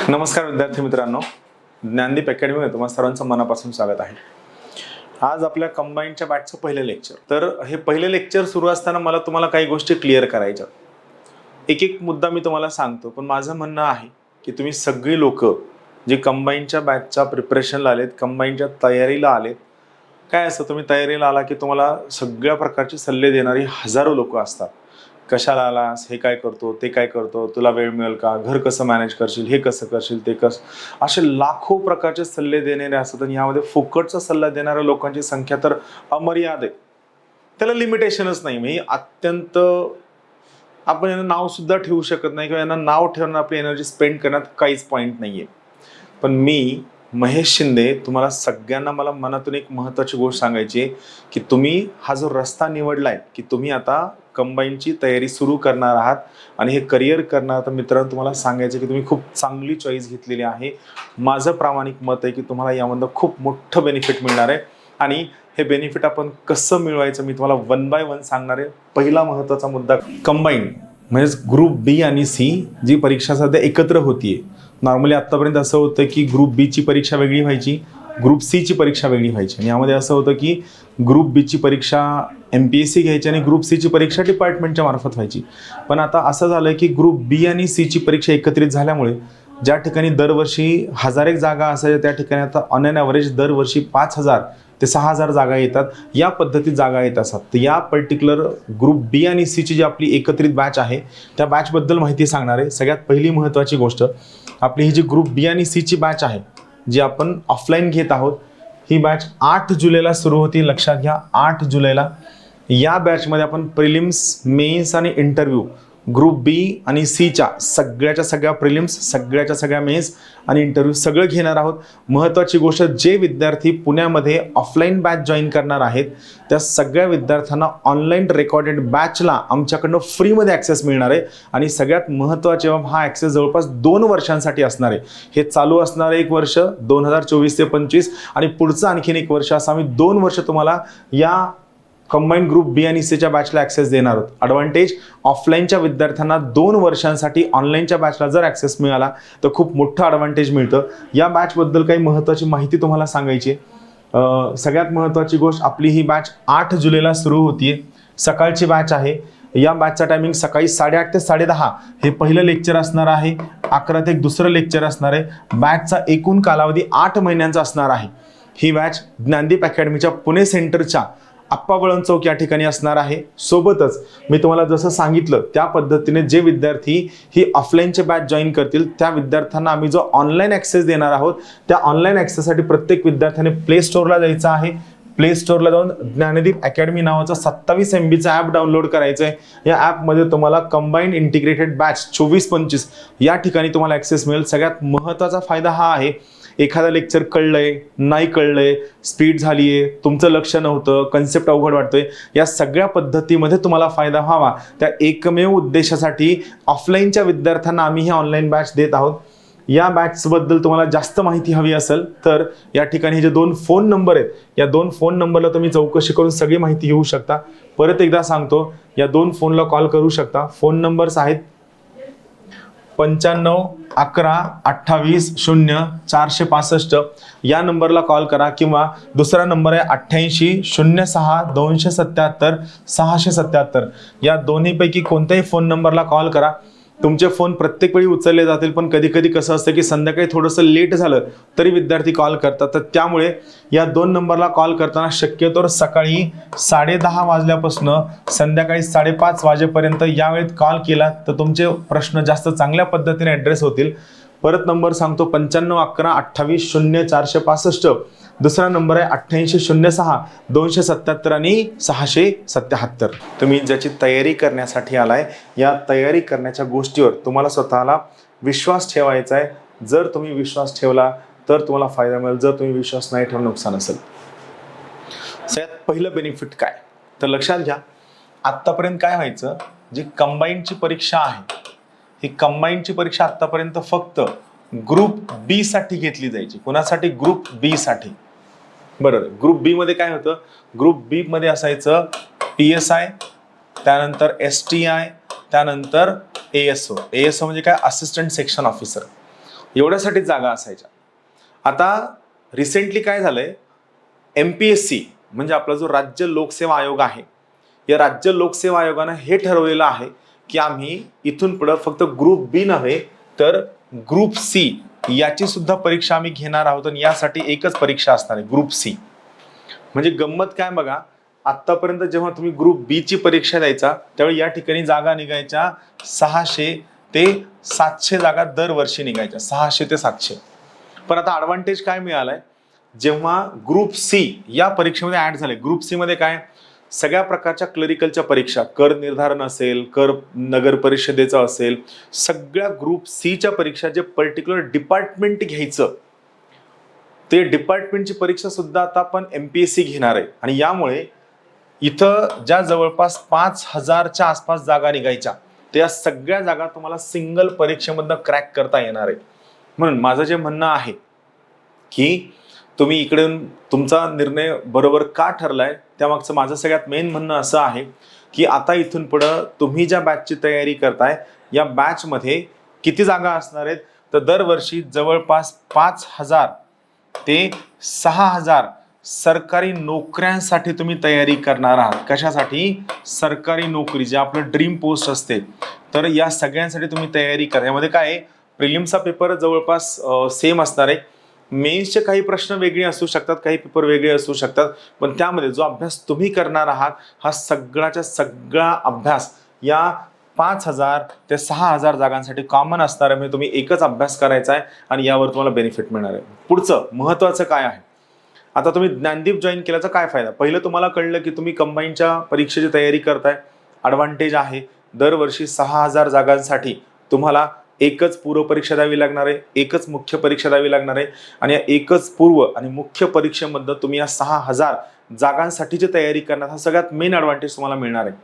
नमस्कार विद्यार्थी मित्रांनो, ज्ञानदीप अकॅडमीमध्ये तुम्हा सर्वांचं मनापासून स्वागत आहे. आज आपल्या कंबाईनच्या बॅचचं पहिलं लेक्चर. तर हे पहिलं लेक्चर सुरू असताना मला तुम्हाला काही गोष्टी क्लिअर करायच्या. एक एक मुद्दा मी तुम्हाला सांगतो, पण माझं म्हणणं आहे की तुम्ही सगळी लोक जे कंबाईनच्या बॅचच्या प्रिपरेशनला आलेत, कंबाईनच्या तयारीला आलेत, काय असतं तुम्ही तयारीला आला की तुम्हाला सगळ्या प्रकारचे सल्ले देणारी हजारो लोक असतात. कशाला आलास, हे काय करतो, ते काय करतो, तुला वेळ मिळेल का, घर कसं मॅनेज करशील, हे कसं करशील, ते कसं, असे लाखो प्रकारचे सल्ले देणारे असतात. आणि यामध्ये फुकटचा सल्ला देणाऱ्या लोकांची संख्या तर अमर्याद आहे, त्याला लिमिटेशनच नाही. म्हणजे अत्यंत आपण यांना नाव सुद्धा ठेवू शकत नाही, किंवा यांना नाव ठेवून आपली एनर्जी स्पेंड करण्यात काहीच पॉईंट नाहीये. पण मी महेश शिंदे तुम्हाला सगळ्यांना मला मनातून एक महत्त्वाची गोष्ट सांगायची आहे की तुम्ही हा जो रस्ता निवडलाय की तुम्ही आता कंबाईनची तयारी सुरू करणार आहात आणि हे करिअर करणार आहात, मित्रांनो तुम्हाला सांगायचं की तुम्ही खूप चांगली चॉईस घेतलेली आहे. माझं प्रामाणिक मत आहे की तुम्हाला यामधनं खूप मोठं बेनिफिट मिळणार आहे. आणि हे बेनिफिट आपण कसं मिळवायचं मी तुम्हाला वन बाय वन सांगणार आहे. पहिला महत्त्वाचा मुद्दा, कंबाईन म्हणजेच ग्रुप बी आणि सी जी परीक्षा सध्या एकत्र होतीये. नॉर्मली आत्तापर्यंत असं होतं की ग्रुप बीची परीक्षा वेगळी व्हायची, ग्रुप सीची परीक्षा वेगळी व्हायची. आणि यामध्ये असं होतं की ग्रुप बीची परीक्षा MPSC घ्यायची आणि ग्रुप सीची परीक्षा डिपार्टमेंटच्या मार्फत व्हायची. पण आता असं झालं की ग्रुप बी आणि सीची परीक्षा एकत्रित झाल्यामुळे ज्या ठिकाणी दरवर्षी 1000 जागा असायच्या त्या ठिकाणी आता ऑन ॲन ॲव्हरेज दरवर्षी 5000 ते 6000 जागा येतात. या पद्धतीत जागा येत असतात. तर या पर्टिक्युलर ग्रुप बी आणि सीची जी आपली एकत्रित बॅच आहे त्या बॅचबद्दल माहिती सांगणार आहे. सगळ्यात पहिली महत्त्वाची गोष्ट, आपली ही जी ग्रुप बी आणि सीची बॅच आहे जी आपण ऑफलाईन घेत आहोत, ही बॅच 8 जुलैला सुरू होती. लक्षात घ्या, 8 जुलैला. या बॅचमध्ये आपण प्रिलिम्स, मेन्स आणि इंटरव्ह्यू ग्रुप बी आणि सीच्या सगळ्याच्या सगळ्या प्रिलिम्स, सगळ्याच्या सगळ्या मेन्स आणि इंटरव्ह्यू सगळं घेणार आहोत. महत्त्वाची गोष्ट, जे विद्यार्थी पुण्यामध्ये ऑफलाईन बॅच जॉईन करणार आहेत त्या सगळ्या विद्यार्थ्यांना ऑनलाईन रेकॉर्डेड बॅचला आमच्याकडनं फ्रीमध्ये ॲक्सेस मिळणार आहे. आणि सगळ्यात महत्त्वाचे बाब, हा ॲक्सेस जवळपास 2 वर्षांसाठी असणार आहे. हे चालू असणार आहे 1 वर्ष 2024 ते 25 आणि पुढचं आणखीन 1 वर्ष, असं आम्ही 2 वर्ष तुम्हाला या कंबाईन ग्रुप बी आणि सीच्या बॅचला ॲक्सेस देणार आहोत. ॲडव्हान्टेज, ऑफलाईनच्या विद्यार्थ्यांना 2 वर्षांसाठी ऑनलाईनच्या बॅचला जर ॲक्सेस मिळाला तर खूप मोठं ॲडव्हान्टेज मिळतं. या बॅचबद्दल काही महत्त्वाची माहिती तुम्हाला सांगायची आहे. सगळ्यात महत्त्वाची गोष्ट, आपली ही बॅच 8 जुलैला सुरू होतीये. सकाळची बॅच आहे. या बॅचचा टायमिंग सकाळी 8:30 ते 10:30 हे पहिलं लेक्चर असणार आहे. 11 ते एक दुसरं लेक्चर असणार आहे. बॅचचा एकूण कालावधी 8 महिन्यांचा असणार आहे. ही बॅच ज्ञानदीप अकॅडमीच्या पुणे सेंटरच्या आप्पा वळण चौक या ठिकाणी असणार आहे. सोबतच मी तुम्हाला जसं सांगितलं त्या पद्धतीने जे विद्यार्थी ही ऑफलाईनचे बॅच जॉईन करतील त्या विद्यार्थ्यांना आम्ही जो ऑनलाईन ॲक्सेस देणार आहोत, त्या ऑनलाईन ॲक्सेससाठी प्रत्येक विद्यार्थ्याने प्ले स्टोअरला जायचं आहे. प्ले स्टोअरला जाऊन ज्ञानदीप अकॅडमी नावाचा 27 MBचा ॲप डाउनलोड करायचं आहे. या ॲपमध्ये तुम्हाला कंबाईंड इंटिग्रेटेड बॅच 24-25 या ठिकाणी तुम्हाला ॲक्सेस मिळेल. सगळ्यात महत्त्वाचा फायदा हा आहे, एखादा लेक्चर कळलंय, नाही कळलंय, स्पीड झालीये, तुमचं लक्ष नव्हतं, कन्सेप्ट अवघड वाटतोय, या सगळ्या पद्धतीमध्ये तुम्हाला फायदा व्हावा त्या एकमेव उद्देशासाठी ऑफलाईनच्या विद्यार्थ्यांना आम्ही ही ऑनलाईन बॅच देत आहोत. या बॅचबद्दल तुम्हाला जास्त माहिती हवी असेल तर या ठिकाणी जे 2 फोन नंबर आहेत, या 2 फोन नंबरला तुम्ही चौकशी करून सगळी माहिती घेऊ शकता. परत एकदा सांगतो, या 2 फोनला कॉल करू शकता. फोन नंबर्स आहेत 95 11 28 0 465 या नंबरला कॉल करा, किंवा दुसरा नंबर आहे 88 06 277 677. या दोन्हीपैकी कोणत्याही फोन नंबरला कॉल करा. तुमचे फोन प्रत्येक वेळी उचलले जातील, पण कधी कधी कसं असतं की संध्याकाळी थोडंसं लेट झालं तरी विद्यार्थी कॉल करतात. तर त्यामुळे या 2 नंबरला कॉल करताना शक्यतोवर सकाळी 10:30 वाजल्यापासून संध्याकाळी 5:30 वाजेपर्यंत या वेळेत कॉल केला तर तुमचे प्रश्न जास्त चांगल्या पद्धतीने ॲड्रेस होतील. परत नंबर सांगतो, 95 11 28 0 465. दुसरा नंबर आहे 88 06 277 आणि 677. तुम्ही ज्याची तयारी करण्यासाठी आलाय, या तयारी करण्याच्या गोष्टीवर तुम्हाला स्वतःला विश्वास ठेवायचा आहे. जर तुम्ही विश्वास ठेवला तर तुम्हाला फायदा मिळेल, जर तुम्ही विश्वास नाही ठेवला नुकसान असेल. सगळ्यात पहिलं बेनिफिट काय, तर लक्षात घ्या, आत्तापर्यंत काय व्हायचं, जी कंबाईनची परीक्षा आहे ही कंबाईनची परीक्षा आत्तापर्यंत फक्त ग्रुप बी साठी घेतली जायची. कोणासाठी? ग्रुप बी साठी. बरोबर. ग्रुप बी मध्ये काय होतं, ग्रुप बी मध्ये असायचं PSI, त्यानंतर STI, त्यानंतर ASO. ASO म्हणजे काय, असिस्टंट सेक्शन ऑफिसर. एवढ्यासाठी जागा असायच्या. आता रिसेंटली काय झालंय, MPSC म्हणजे आपला जो राज्य लोकसेवा आयोग आहे, या राज्य लोकसेवा आयोगानं हे ठरवलेलं आहे की आम्ही इथून पुढे फक्त ग्रुप बी नव्हे तर ग्रुप सी याची सुद्धा परीक्षा आम्ही घेणार आहोत. आणि यासाठी एकच परीक्षा असणार आहे, ग्रुप सी. म्हणजे गंमत काय बघा, आतापर्यंत जेव्हा तुम्ही ग्रुप बी ची परीक्षा द्यायचा त्यावेळी या ठिकाणी जागा निघायच्या 600 ते 700 जागा दरवर्षी निघायच्या, 600 ते 700. पण आता ॲडव्हान्टेज काय मिळालाय, जेव्हा ग्रुप सी या परीक्षेमध्ये ऍड झाले, ग्रुप सी मध्ये काय, सगळ्या प्रकारच्या क्लरिकलच्या परीक्षा, कर निर्धारण असेल, कर नगर परिषदेचं असेल, सगळ्या ग्रुप सीच्या परीक्षा जे पर्टिक्युलर डिपार्टमेंट घ्यायचं ते डिपार्टमेंटची परीक्षा सुद्धा आता आपण MPSC घेणार आहे. आणि यामुळे इथं ज्या जवळपास 5000च्या आसपास जागा निघायच्या त्या सगळ्या जागा तुम्हाला सिंगल परीक्षेमधनं क्रॅक करता येणार आहे. म्हणून माझं जे म्हणणं आहे की तुम्ही इकडून तुमचा निर्णय बरोबर का ठरलाय, त्यामागचं माझं सगळ्यात मेन म्हणणं असं आहे की आता इथून पुढं तुम्ही ज्या बॅचची तयारी करताय या बॅचमध्ये किती जागा असणार आहेत, तर दरवर्षी जवळपास 5000 ते 6000 सरकारी नोकऱ्यांसाठी तुम्ही तयारी करणार आहात. कशासाठी? सरकारी नोकरी, जे आपलं ड्रीम पोस्ट असते. तर या सगळ्यांसाठी तुम्ही तयारी करा. यामध्ये काय आहे, प्रिलिम्सचा पेपर जवळपास सेम असणार आहे, मेन्सचे काही प्रश्न वेगळे असू शकतात, काही पेपर वेगळे असू शकतात, पण त्यामध्ये जो अभ्यास तुम्ही करणार आहात हा सगळ्याच्या सगळा अभ्यास या 5000 ते 6000 जागांसाठी कॉमन असणार आहे. म्हणजे तुम्ही एकच अभ्यास करायचा आहे आणि यावर तुम्हाला बेनिफिट मिळणार आहे. पुढचं महत्त्वाचं काय आहे, आता तुम्ही ज्ञानदीप जॉईन केल्याचा काय फायदा, पहिलं तुम्हाला कळलं की तुम्ही कंबाईनच्या परीक्षेची तयारी करताय. ॲडव्हान्टेज आहे, दरवर्षी 6000 जागांसाठी तुम्हाला एकच पूर्व परीक्षा द्यावी लागणार आहे, एकच मुख्य परीक्षा द्यावी लागणार आहे. आणि या एकच पूर्व आणि मुख्य परीक्षेमधनं तुम्ही या 6000 जागांसाठीची तयारी करणार, हा सगळ्यात मेन ॲडव्हान्टेज तुम्हाला मिळणार आहे.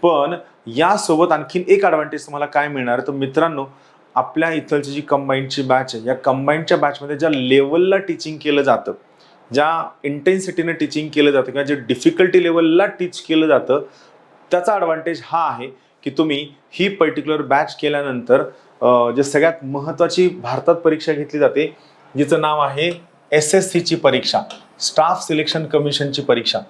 पण यासोबत आणखीन एक ॲडव्हान्टेज तुम्हाला काय मिळणार आहे, तर मित्रांनो, आपल्या इथलची जी कंबाईनची बॅच आहे, या कंबाईनच्या बॅचमध्ये ज्या लेवलला टीचिंग केलं जातं, ज्या इंटेन्सिटीने टीचिंग केलं जातं किंवा जे डिफिकल्टी लेवलला टीच केलं जातं, त्याचा ॲडव्हान्टेज हा आहे की तुम्ही ही पर्टिक्युलर बॅच केल्यानंतर जे सगळ्यात महत्त्वाची भारतात परीक्षा घेतली जाते, जिचं नाव आहे SSCची परीक्षा, स्टाफ सिलेक्शन कमिशनची परीक्षा,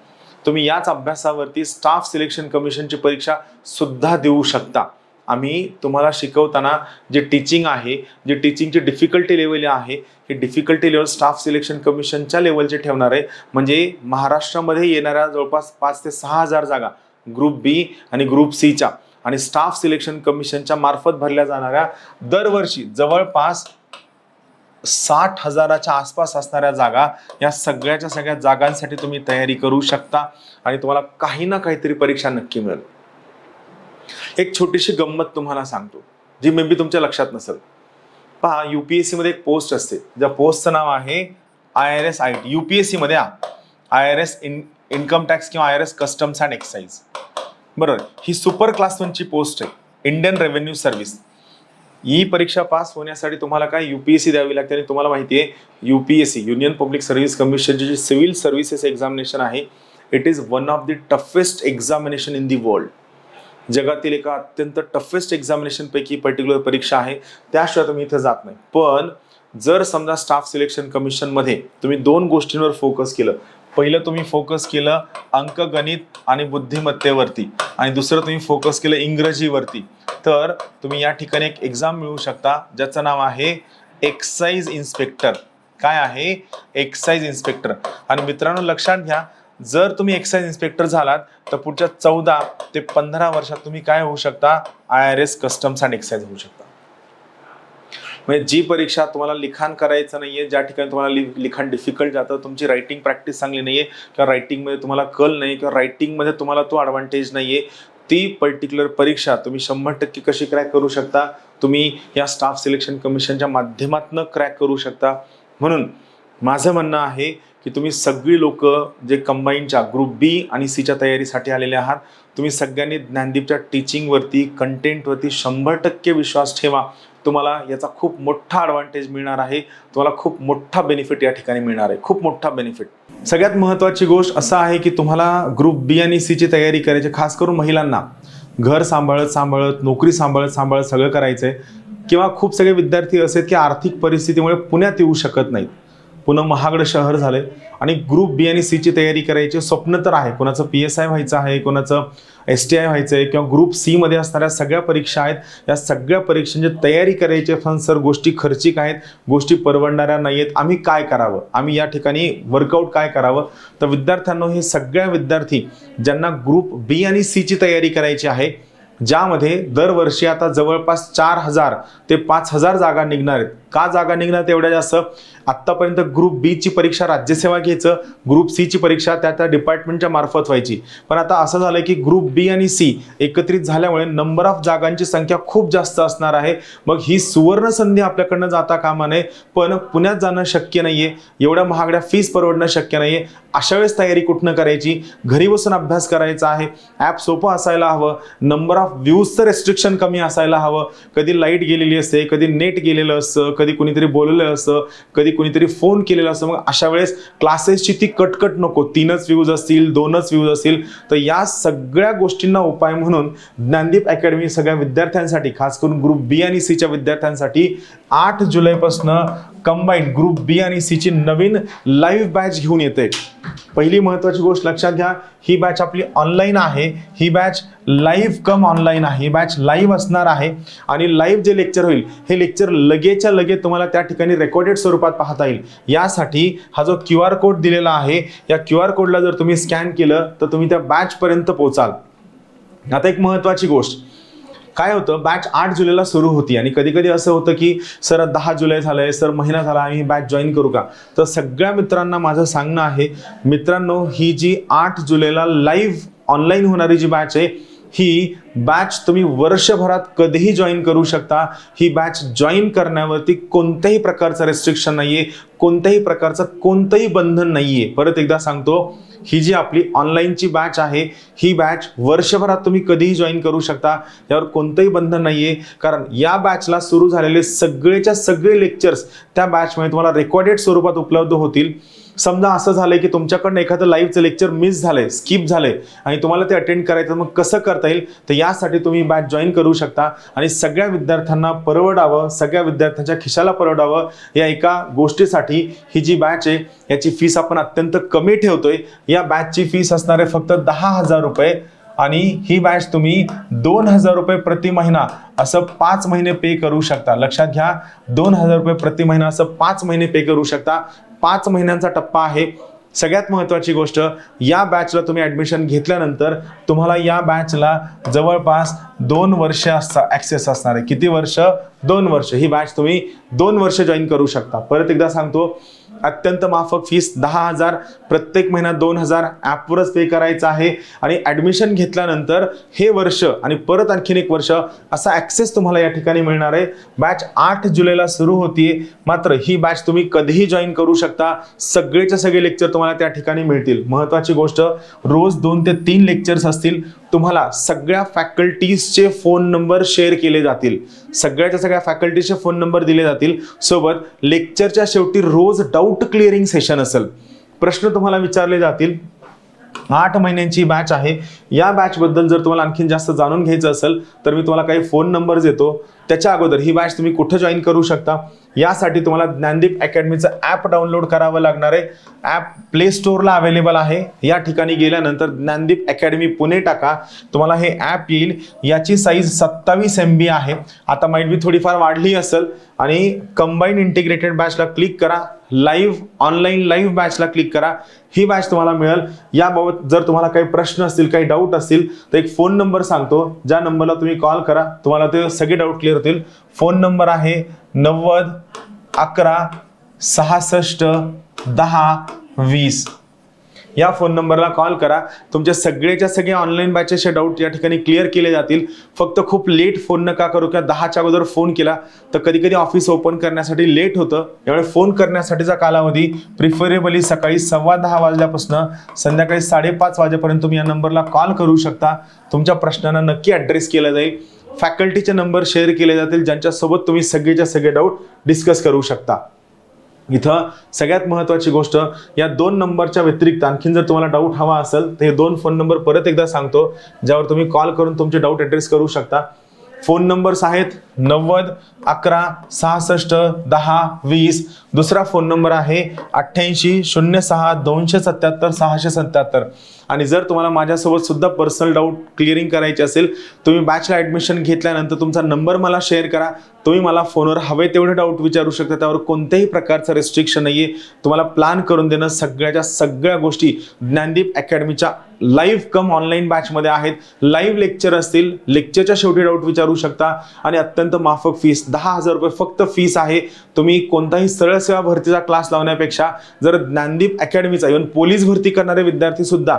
तुम्ही याच अभ्यासावरती स्टाफ सिलेक्शन कमिशनची परीक्षा सुद्धा देऊ शकता. आम्ही तुम्हाला शिकवताना जे टीचिंग आहे, जे टीचिंगची डिफिकल्टी लेवल आहे, ही डिफिकल्टी लेवल स्टाफ सिलेक्शन कमिशनच्या लेवलचे ठेवणार आहे. म्हणजे महाराष्ट्रामध्ये येणाऱ्या जवळपास 5 ते 6000 जागा ग्रुप बी आणि ग्रुप सीच्या आणि स्टाफ सिलेक्शन कमिशनच्या मार्फत भरल्या जाणाऱ्या दरवर्षी जवळपास 60,000च्या आसपास असणाऱ्या जागा, या सगळ्याच्या सगळ्या जागांसाठी तुम्ही तयारी करू शकता आणि तुम्हाला काही ना काहीतरी परीक्षा नक्की मिळेल. एक छोटीशी गंमत तुम्हाला सांगतो जी मे बी तुमच्या लक्षात नसेल. पहा, UPSC मध्ये एक पोस्ट असते, ज्या पोस्टचं नाव आहे IRS IT. UPSC मध्ये IRS इन्कम टॅक्स किंवा IRS कस्टम्स अँड एक्साइज, बरोबर. ही सुपर क्लास 1ची पोस्ट आहे, इंडियन रेव्हेन्यू सर्व्हिस. ही परीक्षा पास होण्यासाठी तुम्हाला काय UPSC द्यावी लागते. आणि तुम्हाला माहिती आहे UPSC युनियन पब्लिक सर्व्हिस कमिशनची जी सिव्हिल सर्व्हिसेस एक्झामिनेशन आहे, it is one of the toughest examination in the world. जगातील एका अत्यंत टफेस्ट एक्झामिनेशन पैकी पर्टिक्युलर परीक्षा आहे, त्याशिवाय तुम्ही इथं जात नाही. पण जर समजा स्टाफ सिलेक्शन कमिशनमध्ये तुम्ही 2 गोष्टींवर फोकस केलं, पहिलं तुम्ही फोकस केलं अंकगणित आणि बुद्धिमत्तेवरती आणि दुसरं तुम्ही फोकस केलं इंग्रजीवरती, तर तुम्ही या ठिकाणी एक एक्झाम मिळू शकता ज्याचं नाव आहे एक्साइज इन्स्पेक्टर. काय आहे? Excise inspector. आणि मित्रांनो लक्षात घ्या, जर तुम्ही एक्साइज इन्स्पेक्टर झालात तर पुढच्या 14 ते 15 वर्षात तुम्ही काय होऊ शकता? IRS कस्टम्स अँड एक्साइज होऊ शकता. म्हणजे जी परीक्षा तुम्हाला लिखाण करायचं नाहीये, ज्या ठिकाणी तुम्हाला लिखाण डिफिकल्ट जातं, तुमची रायटिंग प्रॅक्टिस चांगली नाहीये किंवा रायटिंगमध्ये तुम्हाला कल नाही किंवा रायटिंगमध्ये तुम्हाला तो ॲडव्हान्टेज नाहीये, ती पर्टिक्युलर परीक्षा तुम्ही 100% कशी क्रॅक करू शकता? तुम्ही या स्टाफ सिलेक्शन कमिशनच्या माध्यमातून क्रॅक करू शकता. म्हणून माझं म्हणणं आहे की तुम्ही सगळी लोक जे कंबाईनच्या ग्रुप बी आणि सीच्या तयारीसाठी आलेले आहात, तुम्ही सगळ्यांनी ज्ञानदीपच्या टीचिंगवरती, कंटेंटवरती 100% विश्वास ठेवा. तुम्हाला याचा खूप मोठा ॲडव्हान्टेज मिळणार आहे, तुम्हाला खूप मोठा बेनिफिट या ठिकाणी मिळणार आहे, खूप मोठा बेनिफिट. सगळ्यात महत्त्वाची गोष्ट असं आहे की तुम्हाला ग्रुप बी आणि सीची तयारी करायची, खास करून महिलांना घर सांभाळत सांभाळत, नोकरी सांभाळत सांभाळत सगळं करायचं आहे. किंवा खूप सगळे विद्यार्थी असे आहेत की आर्थिक परिस्थितीमुळे पुण्यात येऊ शकत नाहीत. पुणे महागडं शहर झाले आणि ग्रुप बी आणि सी ची तयारी करायची स्वप्न तर आहे. कोणाचं PSI व्हायचं आहे, कोणाचं STI व्हायचं आहे, किंवा ग्रुप सी मध्ये असणाऱ्या सगळ्या परीक्षा आहेत. या सगळ्या परीक्षांची तयारी करायची पण सर गोष्टी खर्चिक आहेत, गोष्टी परवडणाऱ्या नाही आहेत, आम्ही काय करावं, आम्ही या ठिकाणी वर्कआउट काय करावं. तर विद्यार्थ्यांनो, हे सगळ्या विद्यार्थी ज्यांना ग्रुप बी आणि सी ची तयारी करायची आहे, ज्यामध्ये दरवर्षी आता जवळपास 4000 ते 5000 जागा निघणार आहेत. का जागा निघणार एवढ्या जास्त? आत्तापर्यंत ग्रुप बी ची परीक्षा राज्यसेवा घ्यायचं, ग्रुप सी ची परीक्षा त्या डिपार्टमेंटच्या मार्फत व्हायची. पण आता असं झालं की ग्रुप बी आणि सी एकत्रित झाल्यामुळे नंबर ऑफ जागांची संख्या खूप जास्त असणार आहे. मग ही सुवर्ण संधी आपल्याकडनं जाता कामा नये. पण पुण्यात जाणं शक्य नाहीये, एवढ्या महागड्या फीस परवडणं शक्य नाहीये. अशा वेळेस तयारी कुठनं करायची? घरी बसून अभ्यास करायचा आहे. ॲप सोपं असायला हवं, नंबर ऑफ व्ह्यूजचं रेस्ट्रिक्शन कमी असायला हवं. कधी लाईट गेलेली असते, कधी नेट गेलेलं असतं, कधी कुणीतरी बोललेलं असतं, कधी कुणीतरी फोन केलेला असतो. मग अशा वेळेस क्लासेसची ती कटकट नको. 3च व्ह्यूज असतील, 2च व्ह्यूज असतील. तर या सगळ्या गोष्टींना उपाय म्हणून ज्ञानदीप अकॅडमी सगळ्या विद्यार्थ्यांसाठी, खास करून ग्रुप बी आणि सी च्या विद्यार्थ्यांसाठी 8 जुलैपासून कंबाईन ग्रुप बी आणि सी ची नवीन लाईव्ह बॅच घेऊन येते. पहिली महत्त्वाची गोष्ट लक्षात घ्या, ही बॅच आपली ऑनलाईन आहे. ही बॅच लाईव्ह कम ऑनलाईन आहे. ही बॅच लाईव्ह असणार आहे आणि लाईव्ह जे लेक्चर होईल, हे लेक्चर लगेचच्या लगेच तुम्हाला त्या ठिकाणी रेकॉर्डेड स्वरूपात पाहता येईल. यासाठी हा जो QR कोड दिलेला आहे, या QR कोडला जर तुम्ही स्कॅन केलं तर तुम्ही त्या बॅच पर्यंत पोहोचाल. आता एक महत्त्वाची गोष्ट काय होतं, बॅच 8 जुलैला सुरू होती आणि कधी कधी असं होतं की सर 10 जुलै झालंय, सर महिना झाला, आम्ही बॅच जॉईन करू का? तर सगळ्या मित्रांना माझं सांगणं आहे, मित्रांनो, ही जी 8 जुलैला लाईव्ह ऑनलाईन होणारी जी बॅच आहे, ही बॅच तुम्ही वर्षभरात कधीही जॉईन करू शकता. ही बॅच जॉईन करण्यावरती कोणत्याही प्रकारचं रेस्ट्रिक्शन नाहीये, कोणत्याही प्रकारचं कोणतंही बंधन नाहीये. परत एकदा सांगतो, ही जी आपली ऑनलाईनची बॅच आहे, ही बॅच वर्षभरात तुम्ही कधीही जॉईन करू शकता. यावर कोणतंही बंधन नाहीये, कारण या बॅचला सुरू झालेले सगळेच्या सगळे लेक्चर्स त्या बॅचमध्ये तुम्हाला रेकॉर्डेड स्वरूपात उपलब्ध होतील. समजा असं झालंय की तुमच्याकडनं एखादं लाईव्हचं लेक्चर मिस झालंय, स्किप झालंय आणि तुम्हाला ते अटेंड करायचं, मग कसं करता येईल? तर यासाठी तुम्ही बॅच जॉईन करू शकता आणि सगळ्या विद्यार्थ्यांना परवडावं, सगळ्या विद्यार्थ्यांच्या खिशाला परवडावं, या एका गोष्टीसाठी ही जी बॅच आहे, याची फीस आपण अत्यंत कमी ठेवतोय. या बॅचची फीस असणार आहे फक्त 10,000 रुपये आणि ही बॅच तुम्ही 2,000 रुपये प्रति महिना असं 5 महिने पे करू शकता. लक्षात घ्या, 2,000 रुपये प्रति महिना असं 5 महिने पे करू शकता. 5 महिन्यांचा टप्पा आहे. सगळ्यात महत्त्वाची गोष्ट, या बॅचला तुम्ही ॲडमिशन घेतल्यानंतर तुम्हाला या बॅचला जवळपास 2 वर्ष ॲक्सेस असणार आहे. किती वर्ष? 2 वर्ष. ही बॅच तुम्ही 2 वर्ष जॉईन करू शकता. परत एकदा सांगतो, अत्यंत माफक फीस 10,000, प्रत्येक महिना 2,000 ॲपवरच पे करायचं आहे आणि ॲडमिशन घेतल्यानंतर हे वर्ष आणि परत आणखीन 1 वर्ष असा ॲक्सेस तुम्हाला या ठिकाणी मिळणार आहे. बॅच 8 जुलैला सुरू होतीये, मात्र ही बॅच तुम्ही कधीही जॉईन करू शकता. सगळेच्या सगळे लेक्चर तुम्हाला त्या ठिकाणी मिळतील. महत्त्वाची गोष्ट, रोज 2 ते 3 लेक्चर्स असतील. तुम्हाला सगळ्या फॅकल्टीजचे फोन नंबर शेअर केले जातील. सगळ्याच्या सगळ्या फॅकल्टीचे फोन नंबर दिले जातील. सोबत लेक्चरच्या शेवटी रोज डाऊट क्लिअरिंग सेशन असेल. प्रश्न तुम्हाला विचारले जातील. 8 महिन्यांची बॅच आहे. या बॅच बद्दल जर तुम्हाला आणखीन जास्त जाणून घ्यायचं असेल तर मी तुम्हाला काही फोन नंबर्स देतो. त्याच्या अगोदर ही बॅच तुम्ही कुठे जॉईन करू शकता, यासाठी तुम्हाला ज्ञानदीप अकॅडमीचं ॲप डाउनलोड करावं लागणार आहे. ॲप प्ले स्टोअरला अवेलेबल आहे. या ठिकाणी गेल्यानंतर ज्ञानदीप अकॅडमी पुणे टाका, तुम्हाला हे ॲप येईल. याची साईज 27 MB आहे. आता माइट बी थोडीफार वाढली असेल. आणि कंबाईन इंटिग्रेटेड बॅचला क्लिक करा, लाईव्ह ऑनलाईन लाईव्ह बॅचला क्लिक करा. ही बॅच तुम्हाला मिळेल. याबाबत जर तुम्हाला काही प्रश्न असतील, काही डाऊट असतील तर एक फोन नंबर सांगतो, ज्या नंबरला तुम्ही कॉल करा, तुम्हाला ते सगळे डाऊट क्लिअर होतील. फोन नंबर आहे 90 11 66 10 20. या फोन नंबरला कॉल करा. तुमच्या सगळेच्या सगळे ऑनलाईन बॅचेसचे डाऊट या ठिकाणी क्लिअर केले जातील. फक्त खूप लेट फोन नका करू, किंवा 10च्या अगोदर फोन केला तर कधी कधी ऑफिस ओपन करण्यासाठी लेट होतं. त्यामुळे फोन करण्यासाठीचा कालावधी प्रिफरेबली सकाळी 10:15 वाजल्यापासून संध्याकाळी 5:30 वाजेपर्यंत तुम्ही या नंबरला कॉल करू शकता. तुमच्या प्रश्नांना नक्की ॲड्रेस केला जाईल. फॅकल्टीचे नंबर शेअर केले जातील, ज्यांच्यासोबत तुम्ही सगळेच्या सगळे डाऊट डिस्कस करू शकता. इथं सगळ्यात महत्त्वाची गोष्ट, या 2 नंबरच्या व्यतिरिक्त आणखीन जर तुम्हाला डाऊट हवा असेल तर हे 2 फोन नंबर परत एकदा सांगतो, ज्यावर तुम्ही कॉल करून तुमचे डाऊट ॲड्रेस करू शकता. फोन नंबर्स आहेत 9011661020. दुसरा फोन नंबर आहे 8806 277 677. आणि जर तुम्हाला माझ्यासोबत सुद्धा पर्सनल डाऊट क्लिअरिंग करायची असेल, तुम्ही बॅचला ॲडमिशन घेतल्यानंतर तुमचा नंबर मला शेअर करा. तुम्ही मला फोनवर हवे तेवढे डाऊट विचारू शकता. त्यावर कोणत्याही प्रकारचं रेस्ट्रिक्शन नाही आहे. तुम्हाला प्लॅन करून देणं सगळ्याच्या सगळ्या गोष्टी ज्ञानदीप अकॅडमीच्या लाईव्ह कम ऑनलाईन बॅचमध्ये आहेत. लाईव्ह लेक्चर असतील, लेक्चरच्या शेवटी डाऊट विचारू शकता आणि अत्यंत माफक फीस 10,000 रुपये फक्त फीस आहे. तुम्ही कोणताही सरळ सेवा भरतीचा क्लास लावण्यापेक्षा जर ज्ञानदीप अकॅडमीचा इव्हन पोलीस भरती करणारे विद्यार्थी सुद्धा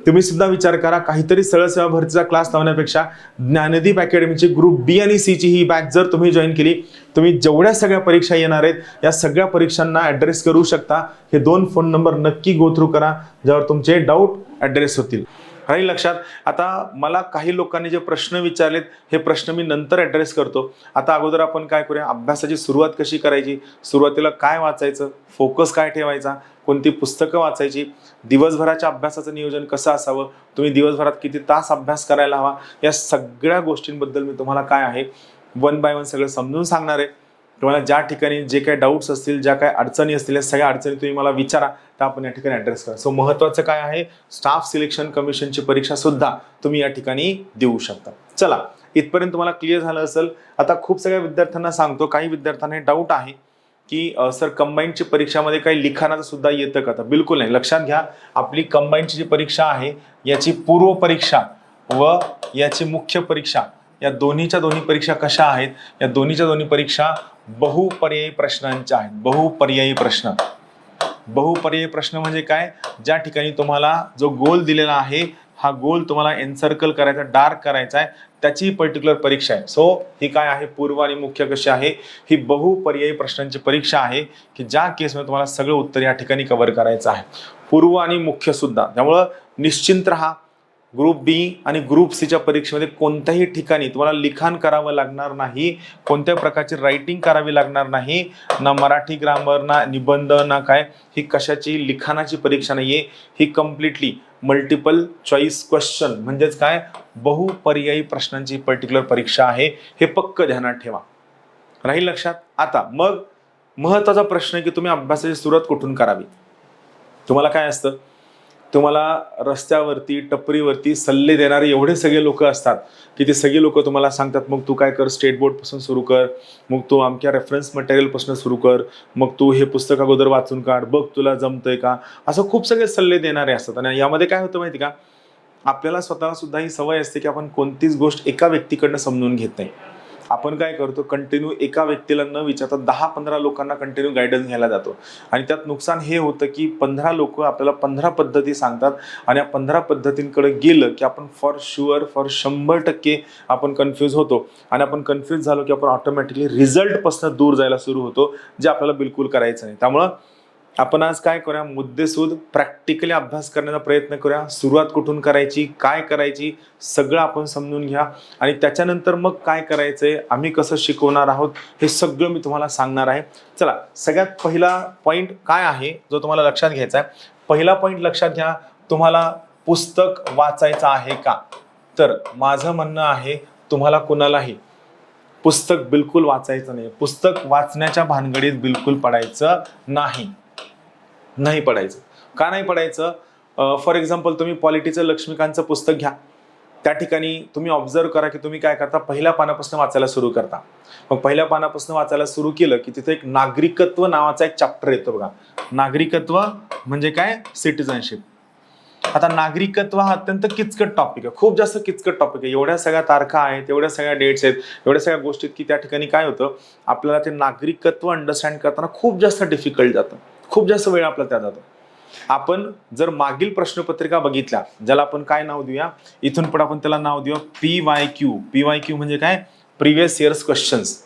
तुम्ही सुद्धा विचार करा, काहीतरी सरळ सेवा भरतीचा क्लास लावण्यापेक्षा ज्ञानदीप अकॅडमीची ग्रुप बी आणि सी ची ही बॅच जर तुम्ही जॉईन केली, तुम्ही जेवढ्या सगळ्या परीक्षा येणार आहेत या सगळ्या परीक्षांना ॲड्रेस करू शकता. हे 2 फोन नंबर नक्की गो थ्रू करा, ज्यावर तुमचे डाऊट ॲड्रेस होतील. राहील लक्षात. आता मला काही लोकांनी जे प्रश्न विचारलेत हे प्रश्न मी नंतर ॲड्रेस करतो. आता अगोदर आपण काय करूया, अभ्यासाची सुरुवात कशी करायची, सुरुवातीला काय वाचायचं, फोकस काय ठेवायचा, कोणती पुस्तकं वाचायची, दिवसभराच्या अभ्यासाचं नियोजन कसं असावं, तुम्ही दिवसभरात किती तास अभ्यास करायला हवा, या सगळ्या गोष्टींबद्दल मी तुम्हाला काय आहे 1 बाय 1 सगळं समजून सांगणार आहे. तुम्हाला ज्या ठिकाणी जे काही डाऊट्स असतील, ज्या काही अडचणी असतील, या सगळ्या अडचणी तुम्ही मला विचारा, तर आपण या ठिकाणी ॲड्रेस करा. सो महत्त्वाचं काय आहे, स्टाफ सिलेक्शन कमिशनची परीक्षा सुद्धा तुम्ही या ठिकाणी देऊ शकता. चला, इथपर्यंत तुम्हाला क्लिअर झालं असेल. आता खूप सगळ्या विद्यार्थ्यांना सांगतो, काही विद्यार्थ्यांना डाऊट आहे की सर कंबाईनची परीक्षामध्ये काही लिखाणाचं सुद्धा येतं का? तर बिलकुल नाही. लक्षात घ्या, आपली कंबाईनची जी परीक्षा आहे याची पूर्व परीक्षा व याची मुख्य परीक्षा, या दोन्ही परीक्षा कशा आहेत, या दोन्ही परीक्षा बहुपर्यायी प्रश्नांच्या आहेत. बहुपर्यायी प्रश्न म्हणजे काय, ज्या ठिकाणी तुम्हाला जो गोल दिलेला आहे हा गोल तुम्हाला एनसर्कल करायचा, डार्क करायचा आहे, त्याची पर्टिक्युलर परीक्षा आहे. सो ही काय आहे, पूर्व आणि मुख्य कशी आहे, ही बहुपर्यायी प्रश्नांची परीक्षा आहे की ज्या केसमध्ये तुम्हाला सगळं उत्तर या ठिकाणी कव्हर करायचं आहे, पूर्व आणि मुख्य सुद्धा. त्यामुळं निश्चिंत राहा. ग्रुप बी आणि ग्रुप सीच्या परीक्षेमध्ये कोणत्याही ठिकाणी तुम्हाला लिखाण करावं लागणार नाही, कोणत्या प्रकारची रायटिंग करावी लागणार नाही, ना मराठी ग्रामर, ना निबंध, ना काय. ही कशाची लिखाणाची परीक्षा नाहीये, ही कम्प्लिटली मल्टिपल चॉईस क्वेश्चन म्हणजेच काय, बहुपर्यायी प्रश्नांची पर्टिक्युलर परीक्षा आहे. हे पक्क ध्यानात ठेवा. राहील लक्षात. आता मग महत्त्वाचा प्रश्न आहे की तुम्ही अभ्यासाची सुरुवात कुठून करावी. तुम्हाला काय असतं, तुम्हाला रस्त्यावरती, टपरीवरती सल्ले देणारे एवढे सगळे लोक असतात की ते सगळे लोक तुम्हाला सांगतात, मग तू काय कर, स्टेट बोर्डपासून सुरू कर, मग तू अमक्या रेफरन्स मटेरियलपासून सुरू कर, मग तू हे पुस्तक अगोदर वाचून काढ, बघ तुला जमतंय का, असं खूप सगळे सल्ले देणारे असतात. आणि यामध्ये काय होतं माहिती का, आपल्याला स्वतःला सुद्धा ही सवय असते की आपण कोणतीच गोष्ट एका व्यक्तीकडनं समजून घेत नाही. आपण काय करतो, कंटिन्यू एका व्यक्तीला न विचारता 10-15 लोकांना कंटिन्यू गायडन्स घ्यायला जातो. आणि त्यात नुकसान हे होतं की 15 लोक आपल्याला 15 पद्धती सांगतात आणि या 15 पद्धतींकडे गेलं की आपण फॉर 100% आपण कन्फ्यूज होतो. आणि आपण कन्फ्यूज झालो की आपण ऑटोमॅटिकली रिझल्टपासून दूर जायला सुरू होतो, जे आपल्याला बिलकुल करायचं नाही. त्यामुळं आपण आज काय करूया, मुद्देसूद प्रॅक्टिकली अभ्यास करण्याचा प्रयत्न करूया. सुरुवात कुठून करायची, काय करायची, सगळं आपण समजून घ्या. आणि त्याच्यानंतर मग काय करायचंय, आम्ही कसं शिकवणार आहोत, हे सगळं मी तुम्हाला सांगणार आहे. चला, सगळ्यात पहिला पॉईंट काय आहे जो तुम्हाला लक्षात घ्यायचा आहे. पहिला पॉईंट लक्षात घ्या, तुम्हाला पुस्तक वाचायचं आहे का. तर माझं म्हणणं आहे, तुम्हाला कुणालाही पुस्तक बिलकुल वाचायचं नाही. पुस्तक वाचण्याच्या भानगडीत बिलकुल पडायचं नाही पडायचं. का नाही पडायचं, फॉर एक्झाम्पल तुम्ही पॉलिटीचं लक्ष्मीकांतचं पुस्तक घ्या. त्या ठिकाणी तुम्ही ऑब्झर्व करा की तुम्ही काय करता, पहिल्या पानापासून वाचायला सुरू करता. मग पहिल्या पानापासून वाचायला सुरू केलं की तिथे एक नागरिकत्व नावाचा एक चॅप्टर येतो बघा. नागरिकत्व म्हणजे काय, सिटिझनशिप. आता नागरिकत्व हा अत्यंत किचकट टॉपिक आहे, खूप जास्त किचकट टॉपिक आहे. एवढ्या सगळ्या तारखा आहेत, एवढ्या सगळ्या डेट्स आहेत, एवढ्या सगळ्या गोष्टी की त्या ठिकाणी काय होतं, आपल्याला ते नागरिकत्व अंडरस्टँड करताना खूप जास्त डिफिकल्ट जातं, खूप जास्त वेळ आपला त्यात जातो. आपण जर मागील प्रश्नपत्रिका बघितल्या, ज्याला आपण काय नाव देऊया, इथून पुढे आपण त्याला नाव देऊया PYQ म्हणजे काय, प्रिव्हियस इयर्स क्वेश्चन्स.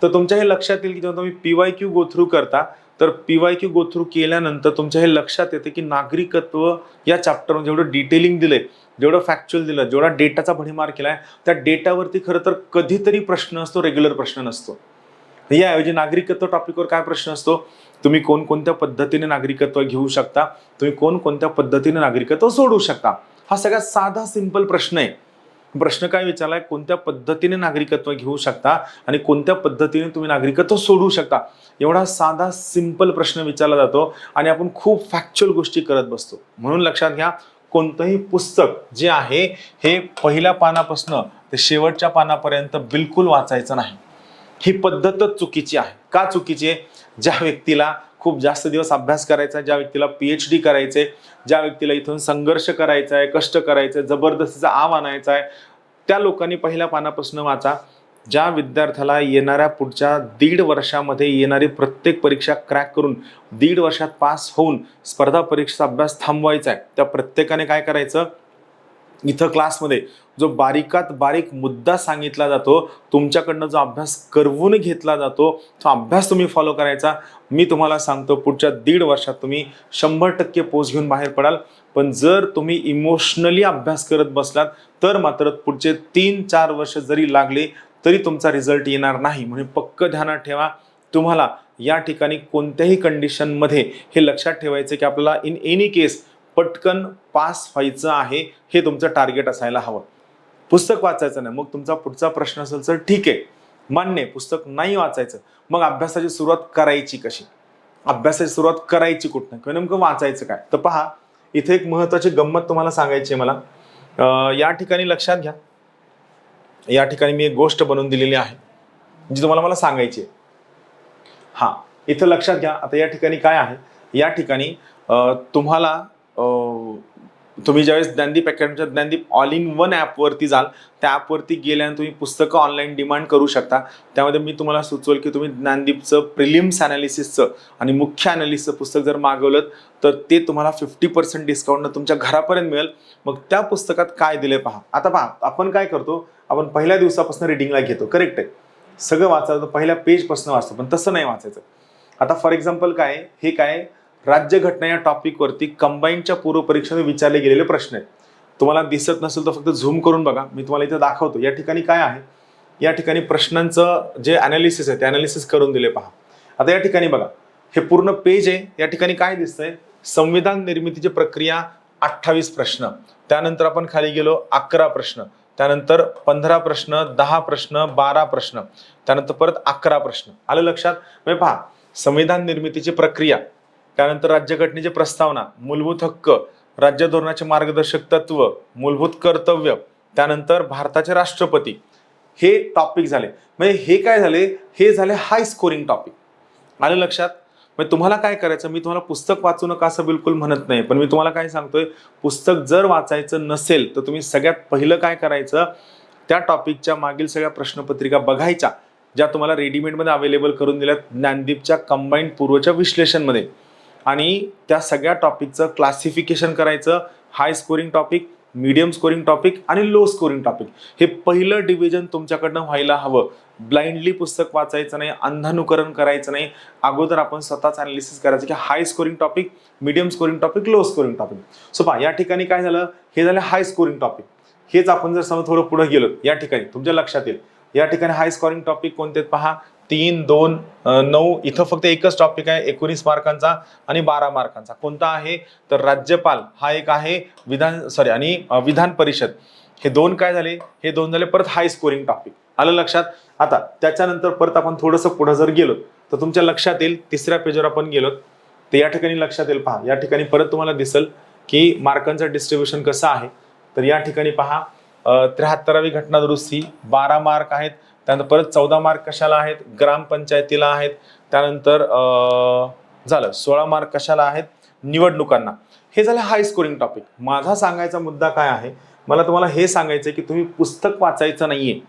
तर तुमच्या हे लक्षात येईल की जेव्हा तुम्ही PYQ गो थ्रू करता, तर PYQ गो थ्रू केल्यानंतर तुमच्या हे लक्षात येते की नागरिकत्व या चॅप्टरमध्ये जेवढं डिटेलिंग दिलंय, जेवढं फॅक्च्युअल दिलं, जेवढा डेटाचा भडीमार केलाय, त्या डेटावरती खरं तर कधीतरी प्रश्न असतो, रेग्युलर प्रश्न नसतो. याऐवजी नागरिकत्व टॉपिकवर काय प्रश्न असतो, तुम्ही कोणकोणत्या पद्धतीने नागरिकत्व घेऊ शकता, तुम्ही कोणकोणत्या पद्धतीने नागरिकत्व सोडू शकता. हा सगळ्यात साधा सिंपल प्रश्न आहे. प्रश्न काय विचारलाय, कोणत्या पद्धतीने नागरिकत्व घेऊ शकता आणि कोणत्या पद्धतीने तुम्ही नागरिकत्व सोडवू शकता. एवढा साधा सिंपल प्रश्न विचारला जातो आणि आपण खूप फॅक्च्युअल गोष्टी करत बसतो. म्हणून लक्षात घ्या, कोणतंही पुस्तक जे आहे हे पहिल्या पानापासून ते शेवटच्या पानापर्यंत बिलकुल वाचायचं नाही. ही पद्धतच चुकीची आहे. का चुकीची आहे? ज्या व्यक्तीला खूप जास्त दिवस अभ्यास करायचा, ज्या व्यक्तीला PhD करायचे, ज्या व्यक्तीला इथून संघर्ष करायचा आहे, कष्ट करायचे, जबरदस्तीचा आव आणायचा आहे, त्या लोकांनी पहिल्या पानापासून वाचा. ज्या विद्यार्थ्याला येणाऱ्या पुढच्या 1.5 वर्षामध्ये येणारी प्रत्येक परीक्षा क्रॅक करून 1.5 वर्षात पास होऊन स्पर्धा परीक्षेचा अभ्यास थांबवायचा आहे, त्या प्रत्येकाने काय करायचं, इथं क्लासमध्ये जो बारीकात बारीक मुद्दा सांगितला जातो, तुमच्याकडनं जो अभ्यास करवून घेतला जातो, तो अभ्यास तुम्ही फॉलो करायचा. मी तुम्हाला सांगतो, पुढच्या 1.5 वर्षात तुम्ही 100% पोस्ट घेऊन बाहेर पडाल. पण जर तुम्ही इमोशनली अभ्यास करत बसलात तर मात्र पुढचे 3-4 वर्ष जरी लागले तरी तुमचा रिझल्ट येणार नाही. म्हणून पक्क ध्यानात ठेवा, तुम्हाला या ठिकाणी कोणत्याही कंडिशनमध्ये हे लक्षात ठेवायचं की आपल्याला इन एनी केस पटकन पास व्हायचं आहे, हे तुमचं टार्गेट असायला हवं. पुस्तक वाचायचं नाही. मग तुमचा पुढचा प्रश्न असेल तर ठीक आहे, मान्य आहे, पुस्तक नाही वाचायचं, मग अभ्यासाची सुरुवात करायची कशी, अभ्यासाची सुरुवात करायची कुठनं किंवा नेमकं वाचायचं काय. तर पहा, इथे एक महत्त्वाची गंमत तुम्हाला सांगायची आहे मला. या ठिकाणी लक्षात घ्या, या ठिकाणी मी एक गोष्ट बनवून दिलेली आहे जी तुम्हाला मला सांगायची आहे. हां, इथं लक्षात घ्या. आता या ठिकाणी काय आहे, या ठिकाणी तुम्हाला तुम्ही ज्यावेळेस ज्ञानदीप अकॅडमीच्या ज्ञानदीप ऑल इन वन ॲपवरती जाल, त्या ॲपवरती गेल्यानंतर तुम्ही पुस्तकं ऑनलाईन डिमांड करू शकता. त्यामध्ये मी तुम्हाला सुचवेल की तुम्ही ज्ञानदीपचं प्रिलिम्स ॲनालिसिसचं आणि मुख्य ॲनालिसिसचं पुस्तक जर मागवलं तर ते तुम्हाला 50% डिस्काउंटनं तुमच्या घरापर्यंत मिळेल. मग त्या पुस्तकात काय दिले पहा. आता पहा, आपण काय करतो, आपण पहिल्या दिवसापासून रिडिंगला घेतो, करेक्ट आहे, सगळं वाचायचं, पहिल्या पेजपासून वाचतो, पण तसं नाही वाचायचं. आता फॉर एक्झाम्पल काय, हे काय राज्यघटना या टॉपिकवरती कंबाईनच्या पूर्व परीक्षेत विचारले गेलेले प्रश्न आहेत. तुम्हाला दिसत नसेल तर फक्त झूम करून बघा, मी तुम्हाला इथे दाखवतो. या ठिकाणी काय आहे, या ठिकाणी प्रश्नांचं जे ॲनालिसिस आहे ते ॲनालिसिस करून दिले पहा. आता या ठिकाणी बघा, हे पूर्ण पेज आहे. या ठिकाणी काय दिसतंय, संविधान निर्मितीची प्रक्रिया 28 प्रश्न, त्यानंतर आपण खाली गेलो 11 प्रश्न, त्यानंतर 15 प्रश्न, 10 प्रश्न, 12 प्रश्न, त्यानंतर परत 11 प्रश्न. आलं लक्षात? म्हणजे पहा, संविधान निर्मितीची प्रक्रिया, त्यानंतर राज्यघटनेची प्रस्तावना, मूलभूत हक्क, राज्य धोरणाचे मार्गदर्शक तत्व, मूलभूत कर्तव्य, त्यानंतर भारताचे राष्ट्रपती, हे टॉपिक झाले. म्हणजे हे काय झाले, हे झाले हाय स्कोरिंग टॉपिक. आलं लक्षात? म्हणजे तुम्हाला काय करायचं, मी तुम्हाला पुस्तक वाचू नका असं बिलकुल म्हणत नाही, पण मी तुम्हाला काय सांगतोय, पुस्तक जर वाचायचं नसेल तर तुम्ही सगळ्यात पहिलं काय करायचं, त्या टॉपिकच्या मागील सगळ्या प्रश्नपत्रिका बघायच्या, ज्या तुम्हाला रेडीमेडमध्ये अवेलेबल करून दिल्यात ज्ञानदीपच्या कंबाईंड पूर्वच्या विश्लेषणमध्ये, आणि त्या सगळ्या टॉपिकचं क्लासिफिकेशन करायचं. High scoring topic, medium scoring topic आणि लो स्कोरिंग टॉपिक, हे पहिलं डिव्हिजन तुमच्याकडनं व्हायला हवं. ब्लाइंडली पुस्तक वाचायचं नाही, अंधानुकरण करायचं नाही. अगोदर आपण स्वतःच अनालिसिस करायचं की high scoring topic, medium scoring topic, low scoring topic. So पहा, या ठिकाणी काय झालं, हे झालं हाय स्कोरिंग टॉपिक. हेच आपण जर समजा थोडं पुढे गेलो, या ठिकाणी तुमच्या लक्षात येईल, या ठिकाणी हाय स्कोरिंग टॉपिक कोणते पहा, 3, 2, 9. इथं फक्त एकच टॉपिक आहे 19 मार्कांचा आणि 12 मार्कांचा. कोणता आहे तर राज्यपाल हा एक आहे, आणि विधान परिषद, हे 2 काय झाले, हे 2 झाले परत हाय स्कोरिंग टॉपिक. आलं लक्षात? आता त्याच्यानंतर परत आपण थोडंसं पुढे जर गेलो तर तुमच्या लक्षात येईल, तिसऱ्या पेजवर आपण गेलो तर या ठिकाणी लक्षात येईल पहा, या ठिकाणी परत तुम्हाला दिसेल की मार्कांचं डिस्ट्रीब्युशन कसं आहे. तर या ठिकाणी पहा, 73वी घटना दुरुस्ती 12 मार्क आहेत, त्यानंतर परत 14 मार्क कशाला आहेत, ग्रामपंचायतीला आहेत, त्यानंतर झालं 16 मार्क कशाला आहेत, निवडणुकांना. हे झालं हाय स्कोरिंग टॉपिक. माझा सांगायचा मुद्दा काय आहे, मला तुम्हाला हे सांगायचं की तुम्ही पुस्तक वाचायचं नाहीये,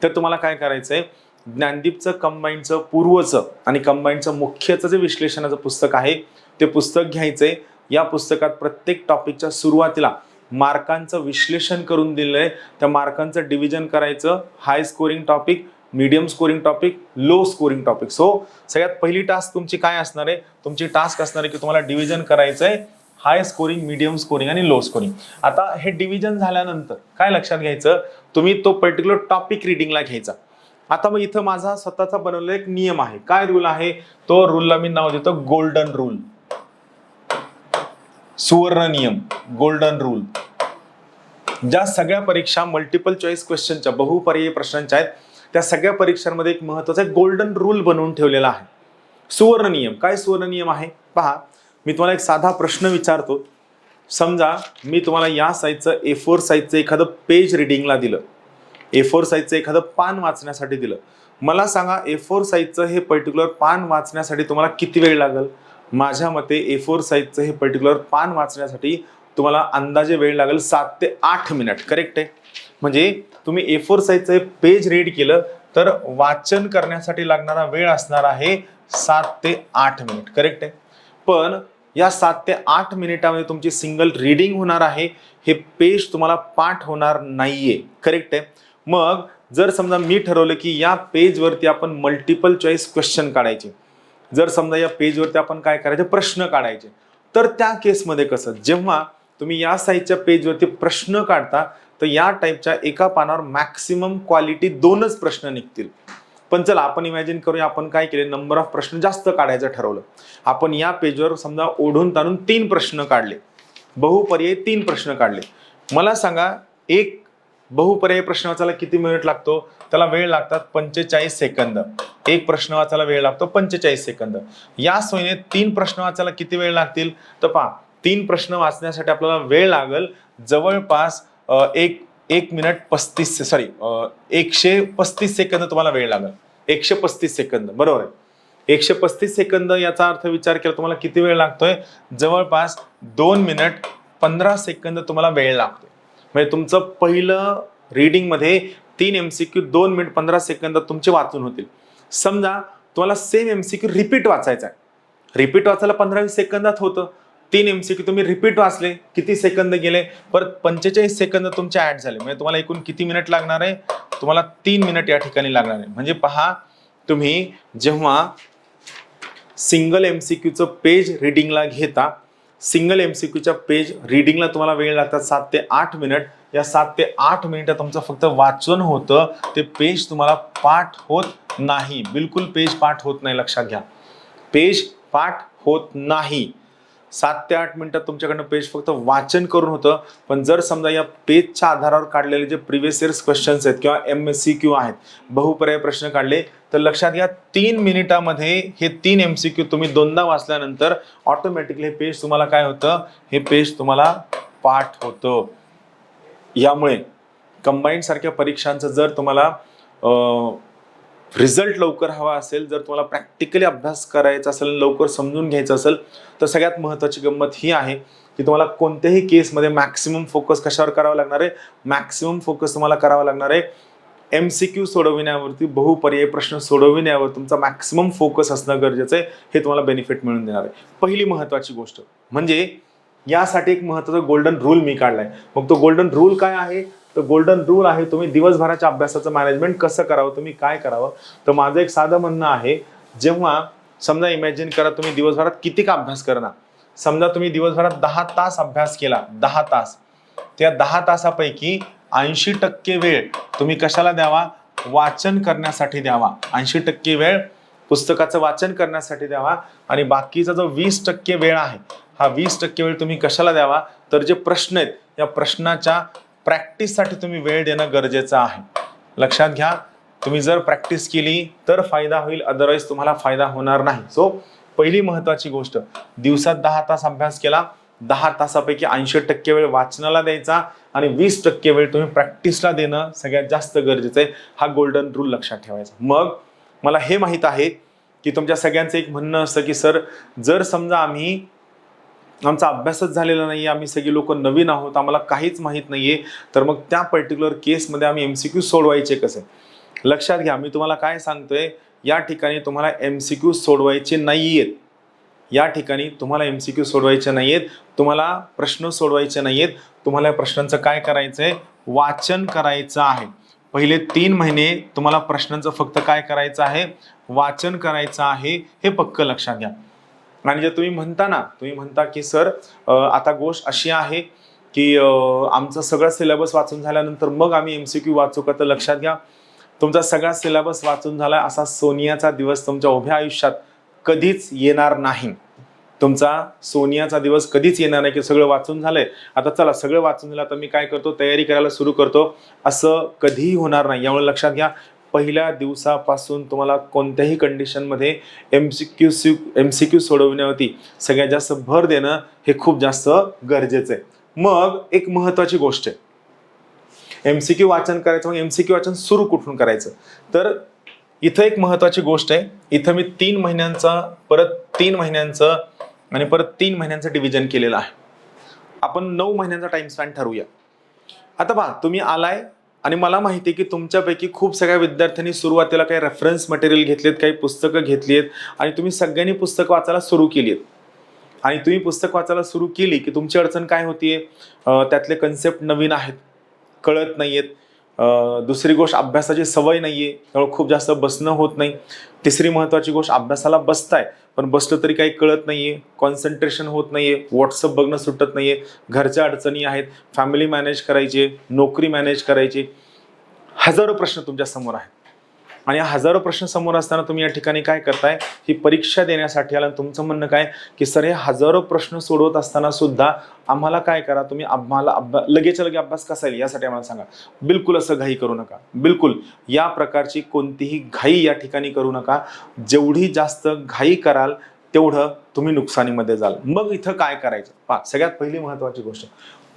तर तुम्हाला काय करायचंय, ज्ञानदीपचं कंबाईनचं पूर्वचं आणि कंबाईनचं मुख्यचं जे विश्लेषणाचं पुस्तक आहे ते पुस्तक घ्यायचंय. या पुस्तकात प्रत्येक टॉपिकच्या सुरुवातीला मार्कांचं विश्लेषण करून दिलंय, त्या मार्कांचं डिव्हिजन करायचं, high scoring topic, medium scoring topic, low scoring topic. So सगळ्यात पहिली टास्क तुमची काय असणार आहे, तुमची टास्क असणार आहे की तुम्हाला डिव्हिजन करायचंय हाय स्कोरिंग, मीडियम स्कोरिंग आणि लो स्कोरिंग. आता हे डिव्हिजन झाल्यानंतर काय लक्षात घ्यायचं, तुम्ही तो पर्टिक्युलर टॉपिक रिडिंगला घ्यायचा. आता मग इथं माझा स्वतःचा बनवलेला एक नियम आहे. काय रूल आहे, तो रूलला मी नाव देतो गोल्डन रूल, सुवर्ण नियम, गोल्डन रूल. ज्या सगळ्या परीक्षा मल्टिपल चॉईस क्वेश्चनच्या बहुपर्यायी प्रश्नांच्या आहेत, त्या सगळ्या परीक्षांमध्ये एक महत्त्वाचा गोल्डन रूल बनवून ठेवलेला आहे, सुवर्ण नियम. काय सुवर्ण नियम आहे पहा, मी तुम्हाला एक साधा प्रश्न विचारतो. समजा मी तुम्हाला या साईजचं A4 साईजचं एखादं पेज रिडिंगला दिलं, A4 साईजचं एखादं पान वाचण्यासाठी दिलं. मला सांगा A4 साईजचं हे पर्टिक्युलर पान वाचण्यासाठी तुम्हाला किती वेळ लागेल? माझ्या मते A4 साईजचं हे पर्टिक्युलर पान वाचण्यासाठी तुम्हाला अंदाजे वेळ लागेल 7 ते 8 मिनिट. करेक्ट आहे. म्हणजे तुम्ही A4 साईजचं हे पेज रीड केलं तर वाचन करण्यासाठी लागणारा वेळ असणार आहे 7 ते 8 मिनिट. करेक्ट आहे. पण या 7 ते 8 मिनिटामध्ये तुमची सिंगल रीडिंग होणार आहे, हे पेज तुम्हाला पाठ होणार नाहीये. करेक्ट आहे. मग जर समजा मी ठरवलं की या पेजवरती आपण मल्टिपल चॉईस क्वेश्चन काढायचे, जर समजा या पेजवरती आपण काय करायचे, प्रश्न काढायचे, तर त्या केसमध्ये कसं, जेव्हा तुम्ही या साईजच्या पेजवरती प्रश्न काढता तर या टाईपच्या एका पानावर मॅक्सिमम क्वालिटी 2च प्रश्न निघतील. पण चला आपण इमॅजिन करूया, आपण काय केले, नंबर ऑफ प्रश्न जास्त काढायचं ठरवलं. आपण या पेजवर समजा ओढून ताणून 3 प्रश्न काढले, बहुपर्यायी 3 प्रश्न काढले. मला सांगा एक बहुपर्यायी प्रश्न वाचायला किती मिनिट लागतो? त्याला वेळ लागतात 45 सेकंद. एक प्रश्न वाचायला वेळ लागतो 45 सेकंद. या सोयीने 3 प्रश्न वाचायला किती वेळ लागतील? तर पहा, 3 प्रश्न वाचण्यासाठी आपल्याला वेळ लागेल जवळपास 1 मिनिट 135 सेकंद तुम्हाला वेळ लागेल. 135 सेकंद, बरोबर आहे. 135 सेकंद याचा अर्थ विचार केला तुम्हाला किती वेळ लागतोय? जवळपास 2 मिनिट 15 सेकंद तुम्हाला वेळ लागतोय. म्हणजे तुमचं पहिलं रीडिंग मध्ये 3 MCQ 2 मिनिट 15 सेकंदात तुमचे वाचून होतील. समजा तुम्हाला सेम MCQ रिपीट वाचायचा आहे, रिपीट वाचायला 15-20 सेकंदात होतं. 3 MCQ तुम्ही रिपीट वाचले, किती सेकंद गेले? परत 45 सेकंद तुमचे ऍड झाले. म्हणजे तुम्हाला एकूण किती मिनिट लागणार आहे? तुम्हाला 3 मिनिट या ठिकाणी लागणार आहे. म्हणजे पहा, तुम्ही जेव्हा सिंगल MCQचं पेज रिडिंगला घेता, सिंगल MCQच्या पेज रिडिंगला तुम्हाला वेळ लागतात 7 ते 8 मिनिट. या 7 ते 8 मिनिटं तुमचं फक्त वाचन होतं, ते पेज तुम्हाला पाठ होत नाही. बिलकुल पेज पाठ होत नाही, लक्षात घ्या. पेज पाठ होत नाही. 7 ते 8 मिनिटात तुमच्याकडनं पेज फक्त वाचन करून होतं. पण जर समजा या पेजच्या आधारावर काढलेले जे प्रिव्हियस इयर्स क्वेश्चन्स आहेत किंवा MCQ आहेत, बहुपर्यायी प्रश्न काढले, तर लक्षात घ्या 3 मिनिटामध्ये हे 3 MCQ तुम्ही 2दा वाचल्यानंतर ऑटोमॅटिकली हे पेज तुम्हाला काय होतं? हे पेज तुम्हाला पाठ होतं. यामुळे कंबाईंड सारख्या परीक्षांचं जर तुम्हाला रिझल्ट लवकर हवा असेल, जर तुम्हाला प्रॅक्टिकली अभ्यास करायचा असेल, लवकर समजून घ्यायचं असेल, तर सगळ्यात महत्त्वाची गंमत ही आहे की तुम्हाला कोणत्याही केसमध्ये मॅक्सिमम फोकस कशावर करावा लागणार आहे? मॅक्सिमम फोकस तुम्हाला करावा लागणार आहे MCQ सोडविण्यावरती, बहुपर्यायी प्रश्न सोडविण्यावर तुमचा मॅक्सिमम फोकस असणं गरजेचं आहे. हे तुम्हाला बेनिफिट मिळून देणार आहे. पहिली महत्त्वाची गोष्ट म्हणजे यासाठी एक महत्त्वाचा गोल्डन रूल मी काढलाय. मग तो गोल्डन रूल काय आहे? तर गोल्डन रूल आहे तुम्ही दिवसभराच्या अभ्यासाचं मॅनेजमेंट कसं करावं, तुम्ही काय करावं. तर माझं एक साधं म्हणणं आहे, जेव्हा समजा इमॅजिन करा तुम्ही दिवसभरात किती का अभ्यास करणार. समजा तुम्ही दिवसभरात 10 तास अभ्यास केला, 10 तास, त्या 10 तासापैकी 80% वेळ तुम्ही कशाला द्यावा? वाचन करण्यासाठी द्यावा. 80% वेळ पुस्तकाचं वाचन करण्यासाठी द्यावा. आणि बाकीचा जो 20% वेळ आहे, हा 20% वेळ तुम्ही कशाला द्यावा? तर जे प्रश्न आहेत, या प्रश्नाच्या प्रॅक्टिससाठी तुम्ही वेळ देणं गरजेचं आहे. लक्षात घ्या, तुम्ही जर प्रॅक्टिस केली तर फायदा होईल, अदरवाईज तुम्हाला फायदा होणार नाही. सो पहिली महत्त्वाची गोष्ट, दिवसात 10 तास अभ्यास केला, 10 तासापैकी 80% वेळ वाचनाला द्यायचा आणि 20% वेळ तुम्ही प्रॅक्टिसला देणं सगळ्यात जास्त गरजेचं आहे. हा गोल्डन रूल लक्षात ठेवायचा. मग मला हे माहीत आहे की तुमच्या सगळ्यांचं एक म्हणणं असतं की सर, जर समजा आमचा अभ्यासच झालेला नाही, आम्ही सगळी लोक नवीन आहोत, आम्हाला काहीच माहीत नाहीये, तर मग त्या पर्टिक्युलर केसमध्ये आम्ही MCQ सोडवायचे कसे? लक्षात घ्या, मी तुम्हाला काय सांगतोय, या ठिकाणी तुम्हाला MCQ सोडवायचे नाहीयेत. या ठिकाणी तुम्हाला MCQ सोडवायचे नाहीयेत, तुम्हाला प्रश्न सोडवायचे नाहीयेत. तुम्हाला या प्रश्नांचं काय करायचंय? वाचन करायचं आहे. पहिले 3 महिने तुम्हाला प्रश्नांचं फक्त काय करायचं आहे? वाचन करायचं आहे. हे पक्क लक्षात घ्या. आणि जे तुम्ही म्हणता की सर आता गोष्ट अशी आहे की आमचा सगळा सिलेबस वाचून झाल्यानंतर मग आम्ही MCQ वाचू का? तर लक्षात घ्या, तुमचा सगळा सिलेबस वाचून झाला असा सोनियाचा दिवस तुमच्या उभ्या आयुष्यात कधीच येणार नाही. तुमचा सोनियाचा दिवस कधीच येणार नाही की सगळं वाचून झालंय, आता चला सगळं वाचून झालं, आता मी काय करतो, तयारी करायला सुरू करतो, असं कधीही होणार नाही. यामुळे लक्षात घ्या, पहिल्या दिवसापासून तुम्हाला कोणत्याही कंडिशनमध्ये MCQ सोडवण्यावरती सगळ्यात जास्त भर देणं हे खूप जास्त गरजेचं आहे. मग एक महत्वाची गोष्ट आहे, MCQ वाचन करायचं. मग MCQ वाचन सुरू कुठून करायचं? तर इथं एक महत्वाची गोष्ट आहे. इथं मी 3 महिन्यांचा, परत 3 महिन्यांचं आणि परत 3 महिन्यांचं डिव्हिजन केलेलं आहे. आपण 9 महिन्यांचा टाइम स्पॅन ठरवूया. आता पहा, तुम्ही आलाय आणि मला माहिती आहे की तुमच्यापैकी खूप सगळ्या विद्यार्थ्यांनी सुरुवातीला काही रेफरन्स मटेरियल घेतलेत, काही पुस्तकं घेतलीत आणि तुम्ही सगळ्यांनी पुस्तकं वाचायला सुरू केली आहेत. आणि तुम्ही पुस्तक वाचायला सुरू केली की तुमची अडचण काय होतीये, त्यातले कन्सेप्ट नवीन आहेत, कळत नाहीयेत. दुसरी गोष्ट, अभ्यासाची सवय नाहीये, त्यामुळे खूप जास्त बसणं होत नाही. तिसरी महत्वाची गोष्ट, अभ्यासाला बसताय पण बसलं तरी काही कळत नाहीये, कॉन्सन्ट्रेशन होत नाहीये, व्हॉट्सअप बघणं सुटत नाहीये, घरच्या अडचणी आहेत, फॅमिली मॅनेज करायची, नोकरी मॅनेज करायची, हजारो प्रश्न तुमच्या समोर आहेत. आणि हजारो प्रश्न समोर असताना तुम्ही या ठिकाणी काय करताय, ही परीक्षा देण्यासाठी आला. तुमचं म्हणणं काय की सर, हे हजारो प्रश्न सोडवत असताना सुद्धा आम्हाला काय करा, तुम्ही आम्हाला लगेचच्या लगे अभ्यास कसा येईल यासाठी आम्हाला सांगा. बिलकुल असं घाई करू नका, बिलकुल या प्रकारची कोणतीही घाई या ठिकाणी करू नका. जेवढी जास्त घाई कराल तेवढं तुम्ही नुकसानीमध्ये जाल. मग इथं काय करायचं पहा, सगळ्यात पहिली महत्वाची गोष्ट,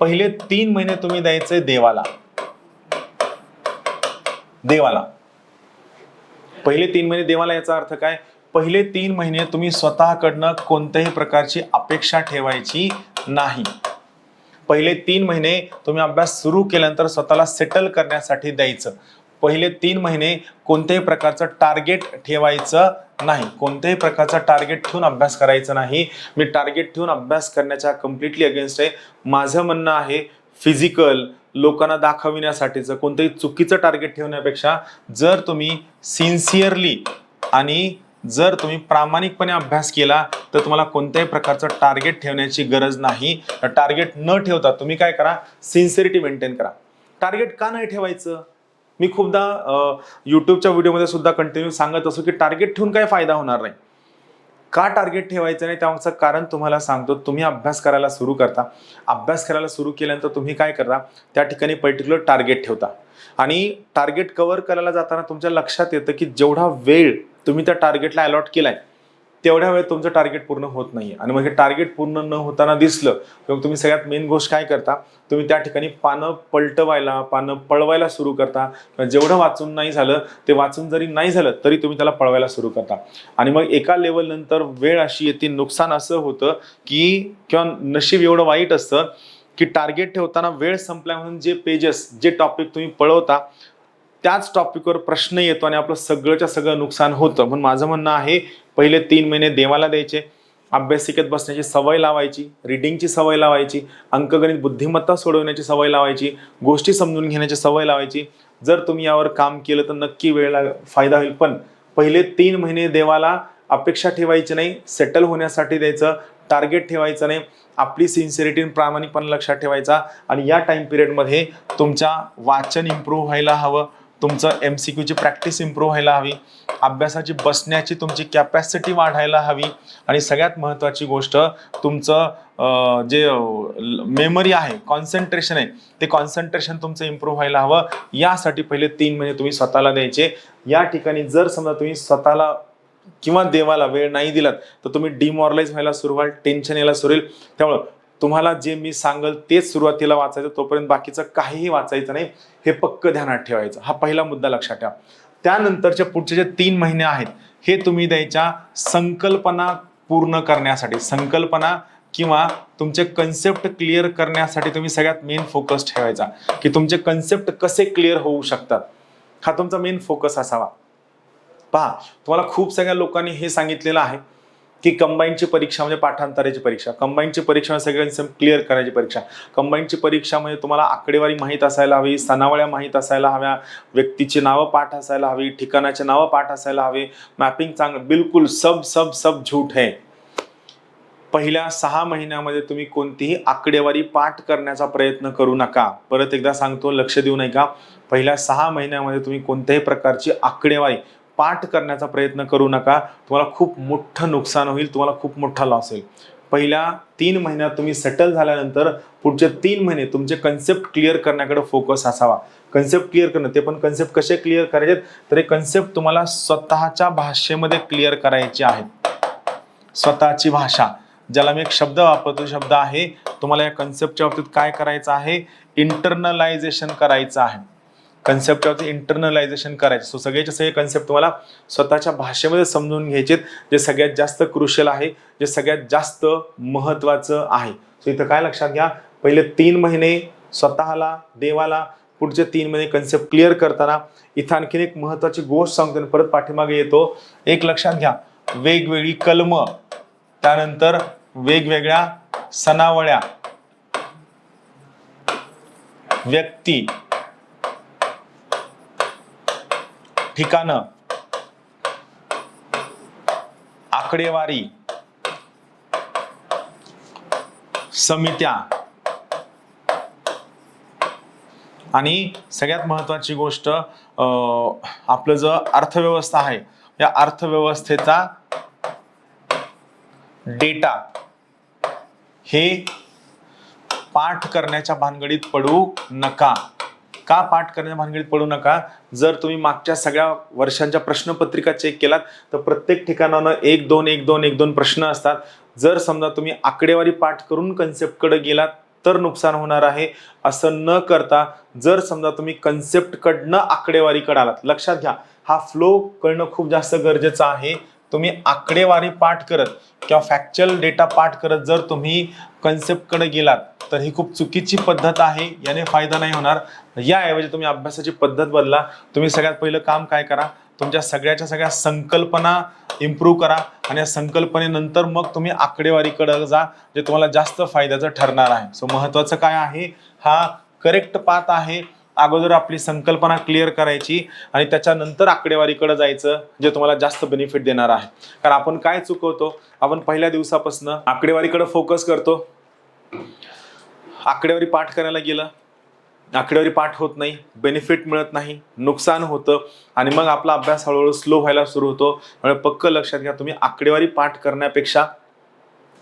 पहिले 3 महिने तुम्ही द्यायचे देवाला. पहिले 3 महिने देवाला, याचा अर्थ काय, पहिले 3 महिने तुम्ही स्वतःकडनं कोणत्याही प्रकारची अपेक्षा ठेवायची नाही. पहिले 3 महिने तुम्ही अभ्यास सुरू केल्यानंतर स्वतःला सेटल करण्यासाठी द्यायचं. पहिले 3 महिने कोणत्याही प्रकारचं टार्गेट ठेवायचं नाही. कोणत्याही प्रकारचा टार्गेट ठेवून अभ्यास करायचा नाही. मी टार्गेट ठेवून अभ्यास करण्याच्या कम्प्लिटली अगेन्स्ट आहे. माझं म्हणणं आहे, फिजिकल लोकांना दाखविण्यासाठीचं कोणतंही चुकीचं टार्गेट ठेवण्यापेक्षा जर तुम्ही सिन्सिअरली आणि जर तुम्ही प्रामाणिकपणे अभ्यास केला तर तुम्हाला कोणत्याही प्रकारचं टार्गेट ठेवण्याची गरज नाही. टार्गेट न ठेवता तुम्ही काय करा, सिन्सिअरिटी मेंटेन करा. टार्गेट का नाही ठेवायचं, मी खूपदा युट्यूबच्या व्हिडिओमध्ये सुद्धा कंटिन्यू सांगत असो की टार्गेट ठेवून काय फायदा होणार नाही. का टार्गेट ठेवायचं नाही त्यामागचं कारण तुम्हाला सांगतो. तुम्ही अभ्यास करायला सुरू करता, अभ्यास करायला सुरू केल्यानंतर तुम्ही काय करता, त्या ठिकाणी पर्टिक्युलर टार्गेट ठेवता आणि टार्गेट कव्हर करायला जाताना तुमच्या लक्षात येतं की जेवढा वेळ तुम्ही त्या टार्गेटला अलॉट केलाय तेवढ्या वेळ तुमचं टार्गेट पूर्ण होत नाहीये. आणि मग हे टार्गेट पूर्ण न होताना दिसलं किंवा तुम्ही सगळ्यात मेन गोष्ट काय करता, तुम्ही त्या ठिकाणी पानं पलटवायला, पानं पळवायला सुरू करता. जेवढं वाचून नाही झालं ते वाचून जरी नाही झालं तरी तुम्ही त्याला पळवायला सुरू करता. आणि मग एका लेवल नंतर वेळ अशी येते, नुकसान असं होतं की किंवा नशीब एवढं वाईट असतं की टार्गेट ठेवताना वेळ संपल्या म्हणून जे पेजेस, जे टॉपिक तुम्ही पळवता त्याच टॉपिकवर प्रश्न येतो आणि आपलं सगळंच्या सगळं नुकसान होतं. म्हणून माझं म्हणणं आहे, पहिले 3 महिने देवाला द्यायचे, अभ्यासिकेत बसण्याची सवय लावायची, रिडिंगची सवय लावायची, अंकगणित बुद्धिमत्ता सोडवण्याची सवय लावायची, गोष्टी समजून घेण्याची सवय लावायची. जर तुम्ही यावर काम केलं तर नक्की वेळेला फायदा होईल. पण पहिले 3 महिने देवाला अपेक्षा ठेवायची नाही, सेटल होण्यासाठी द्यायचं, टार्गेट ठेवायचं नाही, आपली सिन्सिअरिटी प्रामाणिकपणा लक्षात ठेवायचा. आणि या टाइम पिरियडमध्ये तुमच्या वाचन इम्प्रूव्ह व्हायला हवं, तुमचं MCQची प्रॅक्टिस इम्प्रूव्ह व्हायला हवी, अभ्यासाची बसण्याची तुमची कॅपॅसिटी वाढायला हवी आणि सगळ्यात महत्त्वाची गोष्ट, तुमचं जे मेमरी आहे, कॉन्सन्ट्रेशन आहे, ते कॉन्सन्ट्रेशन तुमचं इम्प्रूव्ह व्हायला हवं. यासाठी पहिले 3 महिने तुम्ही स्वतःला द्यायचे. या ठिकाणी जर समजा तुम्ही स्वतःला किंवा देवाला वेळ नाही दिलात तर तुम्ही डिमॉरलाइज व्हायला सुरू व्हाल, टेन्शन यायला सुरू होईल. त्यामुळं तुम्हाला जे मी सांगल तेच सुरुवातीला वाचायचं, तोपर्यंत बाकीचं काहीही वाचायचं नाही, हे पक्क ध्यानात ठेवायचं. हा पहिला मुद्दा लक्षात ठेवा. त्यानंतरचे पुढचे जे 3 महिने आहेत हे तुम्ही द्यायच्या संकल्पना पूर्ण करण्यासाठी, संकल्पना किंवा तुमचे कन्सेप्ट क्लिअर करण्यासाठी तुम्ही सगळ्यात मेन फोकस ठेवायचा की तुमचे कन्सेप्ट कसे क्लिअर होऊ शकतात, हा तुमचा मेन फोकस असावा. पहा, तुम्हाला खूप सगळ्या लोकांनी हे सांगितलेलं आहे की कंबाईनची परीक्षा म्हणजे पाठांतराची परीक्षा, कंबाईनची परीक्षा म्हणजे सगळ्यांचं क्लिअर करायची परीक्षा, कंबाईनची परीक्षा म्हणजे तुम्हाला आकडेवारी माहीत असायला हवी, सनावळ्या माहीत असायला हव्या, व्यक्तीची नावं पाठ असायला हवी, ठिकाणाचे नावं पाठ असायला हवे, मॅपिंग चांगलं. बिलकुल सब सब सब झूठ आहे. पहिल्या 6 महिन्यामध्ये तुम्ही कोणतीही आकडेवारी पाठ करण्याचा प्रयत्न करू नका. परत एकदा सांगतो, लक्ष देऊ नका. पहिल्या 6 महिन्यामध्ये तुम्ही कोणत्याही प्रकारची आकडेवारी पाठ करण्याचा प्रयत्न करू नका. तुम्हाला खूप मोठं नुकसान होईल, तुम्हाला खूप मोठा लॉस होईल. पहिल्या 3 महिन्यात तुम्ही सेटल झाल्यानंतर पुढचे 3 महिने तुमचे कन्सेप्ट क्लिअर करण्याकडे फोकस असावा. कन्सेप्ट क्लिअर करणं, ते पण कन्सेप्ट कसे क्लिअर करायचे, तर हे कन्सेप्ट तुम्हाला स्वतःच्या भाषेमध्ये क्लिअर करायचे आहेत. स्वतःची भाषा, ज्याला मी एक शब्द वापरतो, शब्द आहे, तुम्हाला या कन्सेप्टच्या बाबतीत काय करायचं आहे, इंटरनलायझेशन करायचं आहे. कन्सेप्टवरती इंटरनलायझेशन करायचं. सो सगळ्याचे सगळे कन्सेप्ट तुम्हाला स्वतःच्या भाषेमध्ये समजून घ्यायचे, जे सगळ्यात जास्त क्रुशियल आहे, जे सगळ्यात जास्त महत्त्वाचं आहे. सो इथं काय लक्षात घ्या, पहिले 3 महिने स्वतःला, देवाला, पुढचे 3 महिने कन्सेप्ट क्लिअर करताना. इथं आणखीन एक महत्त्वाची गोष्ट सांगतो, परत पाठीमागे येतो. एक लक्षात घ्या, वेगवेगळी कलम, त्यानंतर वेगवेगळ्या सनावळ्या, व्यक्ती, ठिकाणं, आकडेवारी, समित्या आणि सगळ्यात महत्त्वाची गोष्ट आपलं जो अर्थव्यवस्था आहे, या अर्थव्यवस्थेचा डेटा, हे पाठ करण्याच्या भानगडीत पडू नका. का पाठ करण्याच्या भानगडीत पडू नका? जर तुम्ही मागच्या सगळ्या वर्षांच्या प्रश्नपत्रिका चेक केलात तर प्रत्येक ठिकाणानं 1-2 प्रश्न असतात. जर समजा तुम्ही आकडेवारी पाठ करून कन्सेप्टकडे गेलात तर नुकसान होणार आहे. असं न करता जर समजा तुम्ही कन्सेप्टकडनं आकडेवारीकडे आलात, लक्षात घ्या, हा फ्लो कळणं खूप जास्त गरजेचं आहे. तुम्ही आकडेवारी पाठ करत किंवा फॅक्च्युअल डेटा पाठ करत जर तुम्ही कन्सेप्टकडे गेलात तर ही खूप चुकीची पद्धत आहे. याने फायदा नाही होणार. याऐवजी तुम्ही अभ्यासाची पद्धत बदला. तुम्ही सगळ्यात पहिलं काम काय करा, तुमच्या सगळ्या संकल्पना इम्प्रूव्ह करा आणि या संकल्पनेनंतर मग तुम्ही आकडेवारीकडे जा, जे तुम्हाला जास्त फायद्याचं ठरणार आहे. सो महत्त्वाचं काय आहे, हा करेक्ट पाथ आहे. अगोदर आपली संकल्पना क्लिअर करायची आणि त्याच्यानंतर आकडेवारीकडे जायचं, जे तुम्हाला जास्त बेनिफिट देणार आहे. कारण आपण काय चुकवतो, आपण पहिल्या दिवसापासून आकडेवारीकडे फोकस करतो. आकडेवारी पाठ करायला गेलं, आकडेवारी पाठ होत नाही, बेनिफिट मिळत नाही, नुकसान होतं आणि मग आपला अभ्यास हळूहळू स्लो व्हायला सुरू होतो. त्यामुळे पक्क लक्षात घ्या, तुम्ही आकडेवारी पाठ करण्यापेक्षा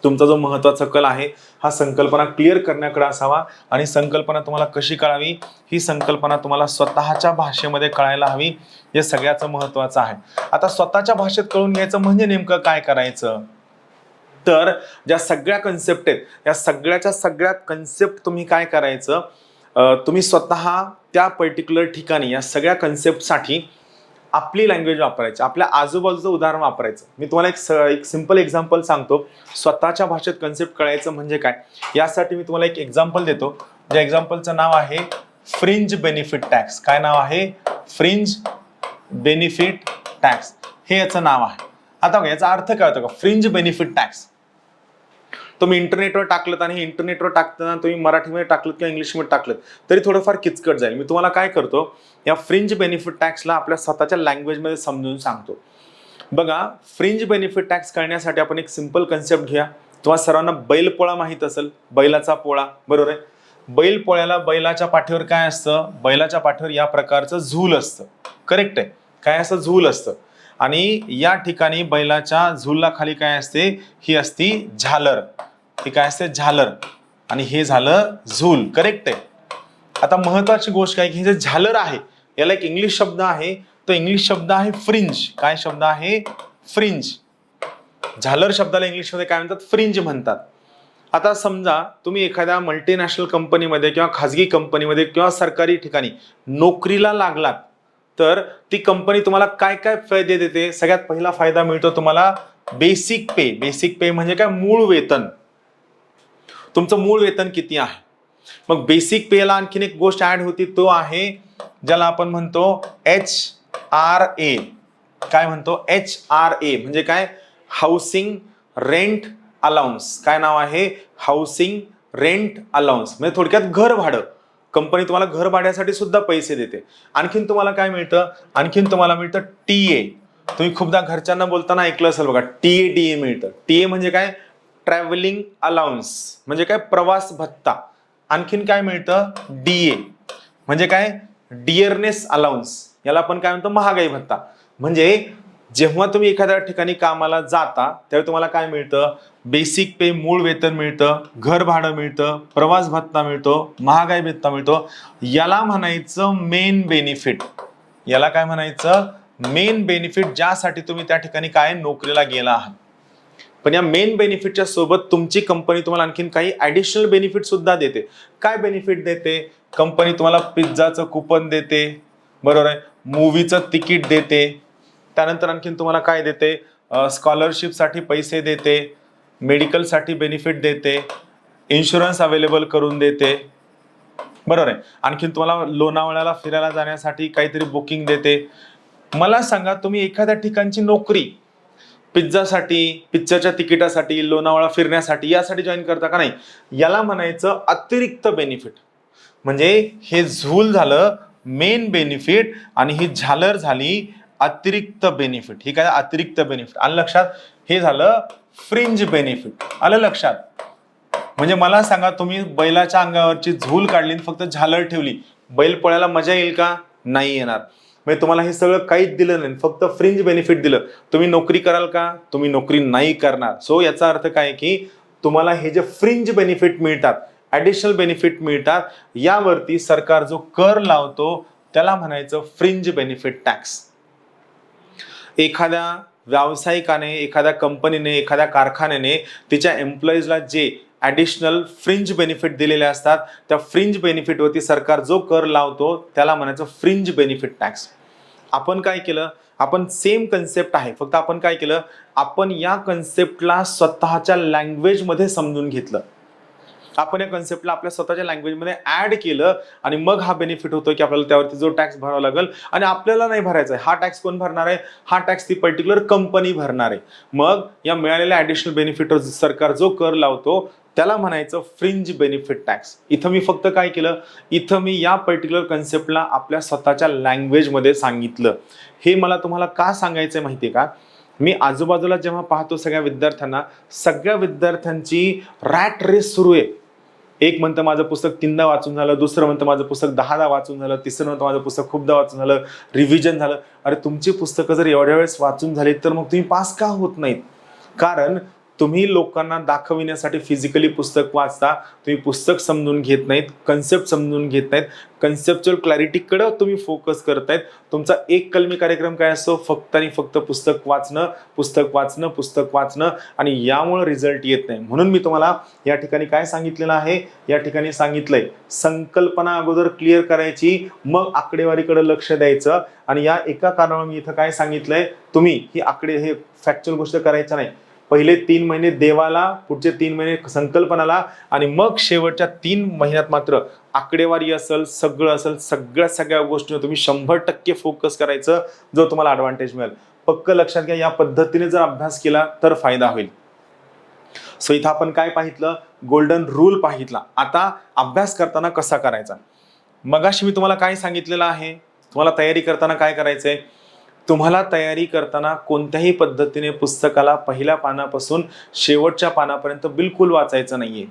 तुमचा जो महत्त्वाचा कल आहे हा संकल्पना क्लिअर करण्याकडे असावा. आणि संकल्पना तुम्हाला कशी कळावी, ही संकल्पना तुम्हाला स्वतःच्या भाषेमध्ये कळायला हवी, हे सगळ्याचं महत्त्वाचं आहे. आता स्वतःच्या भाषेत कळून घ्यायचं म्हणजे नेमकं काय करायचं, तर ज्या सगळ्या कन्सेप्ट आहेत, या सगळ्या कन्सेप्ट तुम्ही काय करायचं, तुम्ही स्वतः त्या पर्टिक्युलर ठिकाणी या सगळ्या कन्सेप्टसाठी आपली लँग्वेज वापरायची, आपल्या आजूबाजूचं उदाहरण वापरायचं. मी तुम्हाला एक सिंपल एक्झाम्पल सांगतो. स्वतःच्या भाषेत कन्सेप्ट कळायचं म्हणजे काय, यासाठी मी तुम्हाला एक एक्झाम्पल देतो. ज्या एक्झाम्पलचं नाव आहे फ्रिंज बेनिफिट टॅक्स. काय नाव आहे, फ्रिंज बेनिफिट टॅक्स, हे याचं नाव आहे. आता बघा याचा अर्थ काय होतो का, फ्रिंज बेनिफिट टॅक्स तुम्ही इंटरनेटवर टाकलं आणि इंटरनेटवर टाकताना तुम्ही मराठीमध्ये टाकलं किंवा इंग्लिशमध्ये टाकलं तरी थोडंफार किचकट जाईल. मी तुम्हाला काय करतो, या फ्रिंज बेनिफिट टॅक्सला आपल्या स्वतःच्या लँग्वेजमध्ये समजून सांगतो. बघा, फ्रिंज बेनिफिट टॅक्स करण्यासाठी आपण एक सिंपल कन्सेप्ट घ्या. तुम्हाला सर्वांना बैलपोळा माहित असेल, बैलाचा पोळा, बरोबर आहे. बैलपोळ्याला बैलाच्या पाठीवर काय असतं, बैलाच्या पाठीवर या प्रकारचं झूल असतं, करेक्ट आहे. काय असं झूल असतं आणि या ठिकाणी बैलाच्या झूलला खाली काय असते, ही असती झालर. ही काय असते, झालर, आणि हे झालं झूल, करेक्ट आहे. आता महत्वाची गोष्ट काय की हे जे झालर आहे याला एक इंग्लिश शब्द आहे, तो इंग्लिश शब्द आहे फ्रिंज. काय शब्द आहे, फ्रिंज. झालर शब्दाला इंग्लिशमध्ये काय म्हणतात, फ्रिंज म्हणतात. आता समजा तुम्ही एखाद्या मल्टीनॅशनल कंपनीमध्ये किंवा खाजगी कंपनीमध्ये किंवा सरकारी ठिकाणी नोकरीला लागलात तर ती कंपनी तुम्हाला काय काय फायदे देते. सगळ्यात पहिला फायदा मिळतो तुम्हाला बेसिक पे. बेसिक पे म्हणजे काय, मूळ वेतन. तुमचं मूळ वेतन किती आहे. मग बेसिक पेला आणखीन एक गोष्ट ऍड होती, तो आहे ज्याला आपण म्हणतो HRA. काय म्हणतो, HRA म्हणजे काय, हाऊसिंग रेंट अलाउन्स. काय नाव आहे, हाऊसिंग रेंट अलाउन्स, म्हणजे थोडक्यात घर भाडं. कंपनी तुम्हाला घर भाड्यासाठी सुद्धा पैसे देते. आणखीन तुम्हाला काय मिळतं, आणखीन तुम्हाला मिळतं TA. तुम्ही खूपदा घरच्यांना बोलताना ऐकलं असेल बघा, TA मिळतं. TA म्हणजे काय, ट्रॅव्हलिंग अलाउन्स, म्हणजे काय, प्रवास भत्ता. आणखीन काय मिळतं, DA म्हणजे काय, डिअरनेस अलाउन्स. याला आपण काय म्हणतो, महागाई भत्ता. म्हणजे जेव्हा तुम्ही एखाद्या ठिकाणी कामाला जाता त्यावेळी तुम्हाला काय मिळतं? बेसिक पे, मूळ वेतन मिळतं, घर भाडं मिळतं, प्रवास भत्ता मिळतो, महागाई भत्ता मिळतो. याला म्हणायचं मेन बेनिफिट. याला काय म्हणायचं? मेन बेनिफिट, ज्यासाठी तुम्ही त्या ठिकाणी काय नोकरीला गेला आहात. पण या मेन बेनिफिटच्या सोबत तुमची कंपनी तुम्हाला आणखीन काही ऍडिशनल बेनिफिट सुद्धा देते. काय बेनिफिट देते? कंपनी तुम्हाला पिझ्झाचं कुपन देते, बरोबर आहे, मूवीचं तिकीट देते, त्यानंतर आणखीन तुम्हाला काय देते? स्कॉलरशिपसाठी पैसे देते, मेडिकलसाठी बेनिफिट देते, इन्शुरन्स अवेलेबल करून देते, बरोबर आहे. आणखीन तुम्हाला लोणावळ्याला फिरायला जाण्यासाठी काहीतरी बुकिंग देते. मला सांगा, तुम्ही एखाद्या ठिकाणची नोकरी पिझ्झासाठी, पिक्चरच्या तिकिटासाठी, लोणावळा फिरण्यासाठी यासाठी जॉईन करता का नाही? याला म्हणायचं अतिरिक्त बेनिफिट. म्हणजे हे झूल झालं मेन बेनिफिट आणि ही झालर झाली अतिरिक्त बेनिफिट. ही काय? अतिरिक्त बेनिफिट. आलं लक्षात? हे झालं फ्रिंज बेनिफिट. आलं लक्षात? म्हणजे मला सांगा, तुम्ही बैलाच्या अंगावरची झूल काढली फक्त झालर ठेवली, बैल पोळ्याला मजा येईल का? नाही येणार. म्हणजे तुम्हाला हे सगळं काहीच दिलं नाही, फक्त फ्रिंज बेनिफिट दिलं. तुम्ही नोकरी कराल का? तुम्ही नोकरी नाही करणार. सो याचा अर्थ काय की तुम्हाला हे जे फ्रिंज बेनिफिट मिळतात, ऍडिशनल बेनिफिट मिळतात, यावरती सरकार जो कर लावतो त्याला म्हणायचं फ्रिंज बेनिफिट टॅक्स. एखाद्या व्यावसायिकाने, एखाद्या कंपनीने, एखाद्या कारखान्याने तिच्या एम्प्लॉईजला जे ऍडिशनल फ्रिंज बेनिफिट दिलेले असतात, त्या फ्रिंज बेनिफिटवरती सरकार जो कर लावतो त्याला म्हणायचं फ्रिंज बेनिफिट टॅक्स. आपण काय केलं? आपण सेम कन्सेप्ट आहे, फक्त आपण काय केलं? आपण या कन्सेप्टला स्वतःच्या लँग्वेजमध्ये समजून घेतलं. आपण या कन्सेप्टला आपल्या स्वतःच्या लँग्वेजमध्ये ऍड केलं आणि मग हा बेनिफिट होतो की आपल्याला त्यावरती जो टॅक्स भरावा लागेल आणि आपल्याला नाही भरायचा आहे. हा टॅक्स कोण भरणार आहे? हा टॅक्स ती पर्टिक्युलर कंपनी भरणार आहे. मग या मिळालेल्या ऍडिशनल बेनिफिटवर सरकार जो कर लावतो त्याला म्हणायचं फ्रिंज बेनिफिट टॅक्स. इथं मी फक्त काय केलं? इथं मी या पर्टिक्युलर कन्सेप्टला आपल्या स्वतःच्या लँग्वेजमध्ये सांगितलं. हे मला तुम्हाला का सांगायचंय माहितीये का? मी आजूबाजूला जेव्हा पाहतो सगळ्या विद्यार्थ्यांची रॅट रेस सुरू आहे. एक म्हणतं माझं पुस्तक 3दा वाचून झालं, दुसरं म्हणतं माझं पुस्तक 10दा वाचून झालं, तिसरं म्हणतं माझं पुस्तक खूपदा वाचून झालं, रिव्हिजन झालं. अरे तुमची पुस्तकं जर एवढ्या वेळेस वाचून झाली तर मग तुम्ही पास का होत नाहीत? कारण तुम्ही लोकांना दाखविण्यासाठी फिजिकली पुस्तक वाचता, तुम्ही पुस्तक समजून घेत नाहीत, कन्सेप्ट समजून घेत नाहीत, कन्सेप्च्युअल क्लॅरिटीकडे तुम्ही फोकस करतायत. तुमचा एक कलमी कार्यक्रम काय असतो? फक्त आणि फक्त पुस्तक वाचणं, पुस्तक वाचणं, पुस्तक वाचणं, आणि यामुळे रिझल्ट येत नाही. म्हणून मी तुम्हाला या ठिकाणी काय सांगितलेलं आहे? या ठिकाणी सांगितलंय संकल्पना अगोदर क्लिअर करायची, मग आकडेवारीकडे लक्ष द्यायचं. आणि या एका कारणामुळे मी इथं काय सांगितलंय, तुम्ही ही हे फॅक्च्युअल गोष्ट करायचं नाही. पहिले 3 महिने देवाला, पुढचे 3 महिने संकल्पनाला, आणि मग शेवटच्या 3 महिन्यात मात्र आकडेवारी असेल, सगळं असेल, सगळ्या गोष्टींवर तुम्ही 100% फोकस करायचं, जो तुम्हाला ऍडव्हान्टेज मिळेल. पक्क लक्षात घ्या, या पद्धतीने जर अभ्यास केला तर फायदा होईल. सो इथं आपण काय पाहितलं? Golden rule पाहितला. आता अभ्यास करताना कसा करायचा? मगाशी मी तुम्हाला काय सांगितलेलं आहे? तुम्हाला तयारी करताना काय करायचंय? तुम्हाला तयारी करताना कोणत्याही पद्धतीने पुस्तकाला पहिल्या पानापासून शेवटच्या पानापर्यंत बिलकुल वाचायचं नाहीये.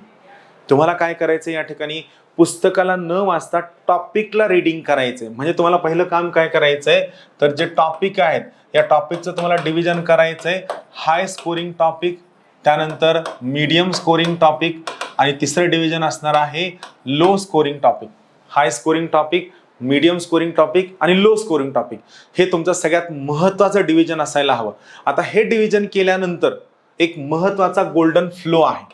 तुम्हाला काय करायचं? या ठिकाणी पुस्तकाला न वाचता टॉपिकला रीडिंग करायचंय. म्हणजे तुम्हाला पहिलं काम काय करायचंय? तर जे टॉपिक आहेत या टॉपिकचं तुम्हाला डिव्हिजन करायचंय. हाय स्कोरिंग टॉपिक, त्यानंतर मीडियम स्कोरिंग टॉपिक, आणि तिसरं डिव्हिजन असणार आहे low scoring topic. High scoring topic, medium scoring topic आणि लो स्कोरिंग टॉपिक, हे तुमचं सगळ्यात महत्वाचं डिव्हिजन असायला हवं. आता हे डिव्हिजन केल्यानंतर एक महत्वाचा गोल्डन फ्लो आहे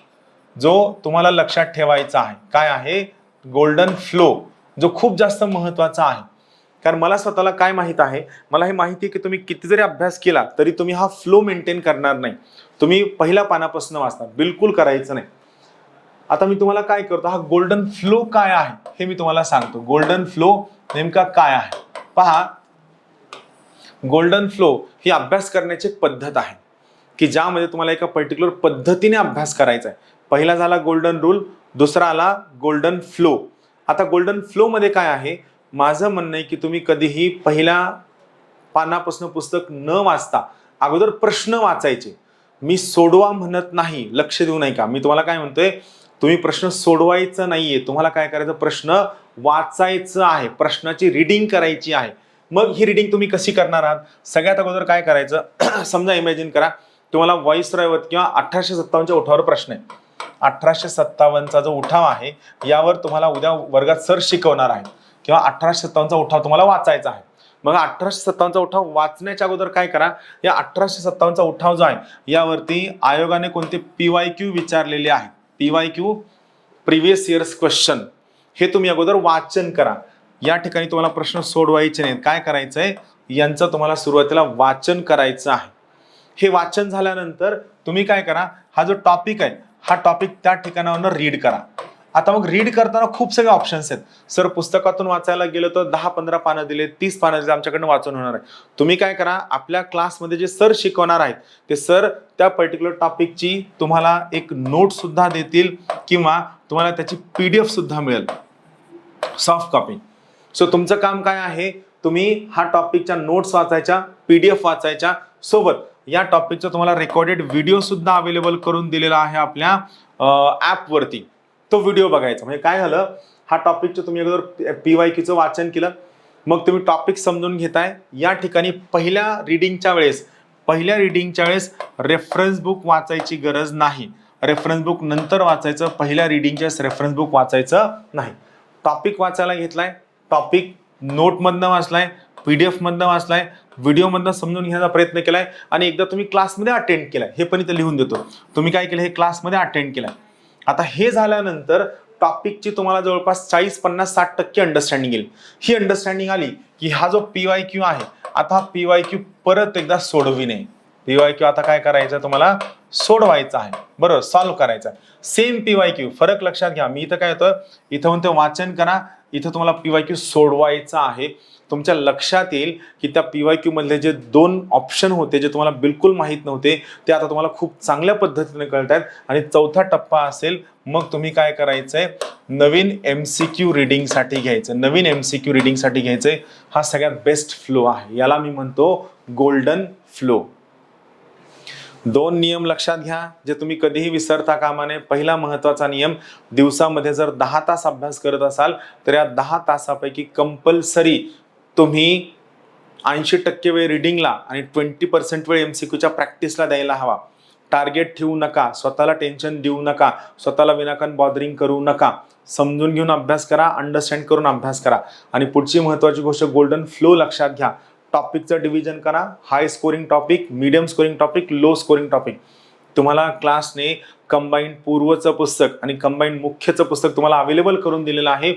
जो तुम्हाला लक्षात ठेवायचा आहे. काय आहे? गोल्डन फ्लो, जो खूप जास्त महत्वाचा आहे. कारण मला स्वतःला काय माहित आहे? मला हे माहिती आहे की तुम्ही किती जरी अभ्यास केला तरी तुम्ही हा फ्लो मेंटेन करणार नाही. तुम्ही पहिल्या पानापासून वाचणार, बिलकुल करायचं नाही. आता मी तुम्हाला काय करतो? हा गोल्डन फ्लो काय आहे हे मी तुम्हाला सांगतो. गोल्डन फ्लो नेमका काय आहे पहा. गोल्डन फ्लो ही अभ्यास करण्याची पद्धत आहे की ज्यामध्ये तुम्हाला एका पर्टिक्युलर पद्धतीने अभ्यास करायचा आहे. पहिला झाला गोल्डन रूल, दुसरा आला गोल्डन फ्लो. आता गोल्डन फ्लो मध्ये काय आहे? माझं म्हणणं आहे की तुम्ही कधीही पहिल्या पानापासून पुस्तक न वाचता अगोदर प्रश्न वाचायचे. मी सोडवा म्हणत नाही, लक्ष देऊ नये का? मी तुम्हाला काय म्हणतोय? तुम्ही प्रश्न सोडवायचं नाहीये, तुम्हाला काय करायचं? प्रश्न वाचायचं आहे, प्रश्नाची रीडिंग करायची आहे. मग ही रिडिंग तुम्ही कशी करणार आहात? सगळ्यात अगोदर काय करायचं, समजा इमॅजिन करा तुम्हाला व्हॉइसरॉयवर किंवा 1857च्या उठावावर प्रश्न आहे. 1857चा जो उठाव आहे यावर तुम्हाला उद्या वर्गात सर शिकवणार आहे किंवा 1857चा उठाव तुम्हाला वाचायचा आहे. मग 1857चा उठाव वाचण्याच्या अगोदर काय करा, या 1857चा उठाव जो आहे यावरती आयोगाने कोणते PYQ विचारलेले आहे, PYQ प्रिव्हियस इयर्स क्वेश्चन, हे तुम्ही अगोदर वाचन करा. या ठिकाणी तुम्हाला प्रश्न सोडवायचे नाहीत. काय करायचंय, यांचं तुम्हाला सुरुवातीला वाचन करायचं आहे. हे वाचन झाल्यानंतर तुम्ही काय करा, हा जो टॉपिक आहे हा टॉपिक त्या ठिकाणावर रीड करा. आता मग रीड करताना खूप सगळे ऑप्शन्स आहेत. सर पुस्तकातून वाचायला गेलं तर 10-15 पानं दिले, 30 पानं दिले, आमच्याकडनं वाचून होणार आहे. तुम्ही काय करा, आपल्या क्लासमध्ये जे सर शिकवणार आहेत ते सर त्या पर्टिक्युलर टॉपिकची तुम्हाला एक नोट सुद्धा देतील किंवा तुम्हाला त्याची PDF सुद्धा मिळेल, सॉफ्ट कॉपी. सो तुमचं काम काय आहे, तुम्ही हा टॉपिकच्या नोट्स वाचायच्या, PDF वाचायच्या, सोबत या टॉपिकचा तुम्हाला रेकॉर्डेड व्हिडिओ सुद्धा अवेलेबल करून दिलेला आहे आपल्या ॲपवरती. तो व्हिडिओ बघायचा. म्हणजे काय झालं, हा टॉपिकचं तुम्ही अगोदर PYQचं वाचन केलं, मग तुम्ही टॉपिक समजून घेताय. या ठिकाणी पहिल्या रिडिंगच्या वेळेस रेफरन्स बुक वाचायची गरज नाही. रेफरन्स बुक नंतर वाचायचं, पहिल्या रिडिंगच्या रेफरन्स बुक वाचायचं नाही. टॉपिक वाचायला घेतलाय, टॉपिक नोटमधनं वाचलाय, PDF मधनं वाचलाय, व्हिडिओमधनं समजून घेण्याचा प्रयत्न केलाय आणि एकदा तुम्ही क्लासमध्ये अटेंड केलाय, हे पण इथे लिहून देतो. तुम्ही काय केलं, हे क्लासमध्ये अटेंड केलाय. आता हे झाल्यानंतर टॉपिकची तुम्हाला जवळपास 40-50-60% अंडरस्टँडिंग येईल. ही अंडरस्टँडिंग आली की हा जो PYQ आहे, आता हा PYQ परत एकदा सोडविणे. PYQ आता काय करायचं, तुम्हाला सोडवायचा आहे, बरोबर, सॉल्व्ह करायचा. सेम PYQ, फरक लक्षात घ्या. मी इथं काय होतं, इथं म्हणतो वाचन करा, इथं तुम्हाला PYQ सोडवायचा आहे. तुमच्या लक्षात येईल की त्या PYQ मधले जे 2 ऑप्शन होते जे तुम्हाला बिलकुल माहीत नव्हते ते आता तुम्हाला खूप चांगल्या पद्धतीने कळत आहेत. आणि चौथा टप्पा असेल, मग तुम्ही काय करायचंय, नवीन MCQ रिडिंगसाठी घ्यायचं. नवीन MCQ रिडिंगसाठी घ्यायचंय. हा सगळ्यात बेस्ट फ्लो आहे, याला मी म्हणतो गोल्डन फ्लो. 2 नियम लक्षात घ्या जे तुम्ही कधीही विसरता कामा नये. पहिला महत्वाचा नियम, दिवसामध्ये जर 10 तास अभ्यास करत असाल तर या 10 तासापैकी कंपल्सरी तुम्ही 80% वेळ रिडिंगला आणि 20% वेळ MCQच्या प्रॅक्टिसला द्यायला हवा. टार्गेट ठेवू नका, स्वतःला टेन्शन देऊ नका, स्वतःला विनाकारण बॉदरिंग करू नका. समजून घेऊन अभ्यास करा, अंडरस्टँड करून अभ्यास करा. आणि पुढची महत्वाची गोष्ट, गोल्डन फ्लो लक्षात घ्या. टॉपिकचं डिव्हिजन करा, high scoring topic, medium scoring topic, low scoring topic. तुम्हाला क्लासने कंबाईंड पूर्वचं पुस्तक आणि कंबाईंड मुख्यचं पुस्तक तुम्हाला अवेलेबल करून दिलेलं आहे.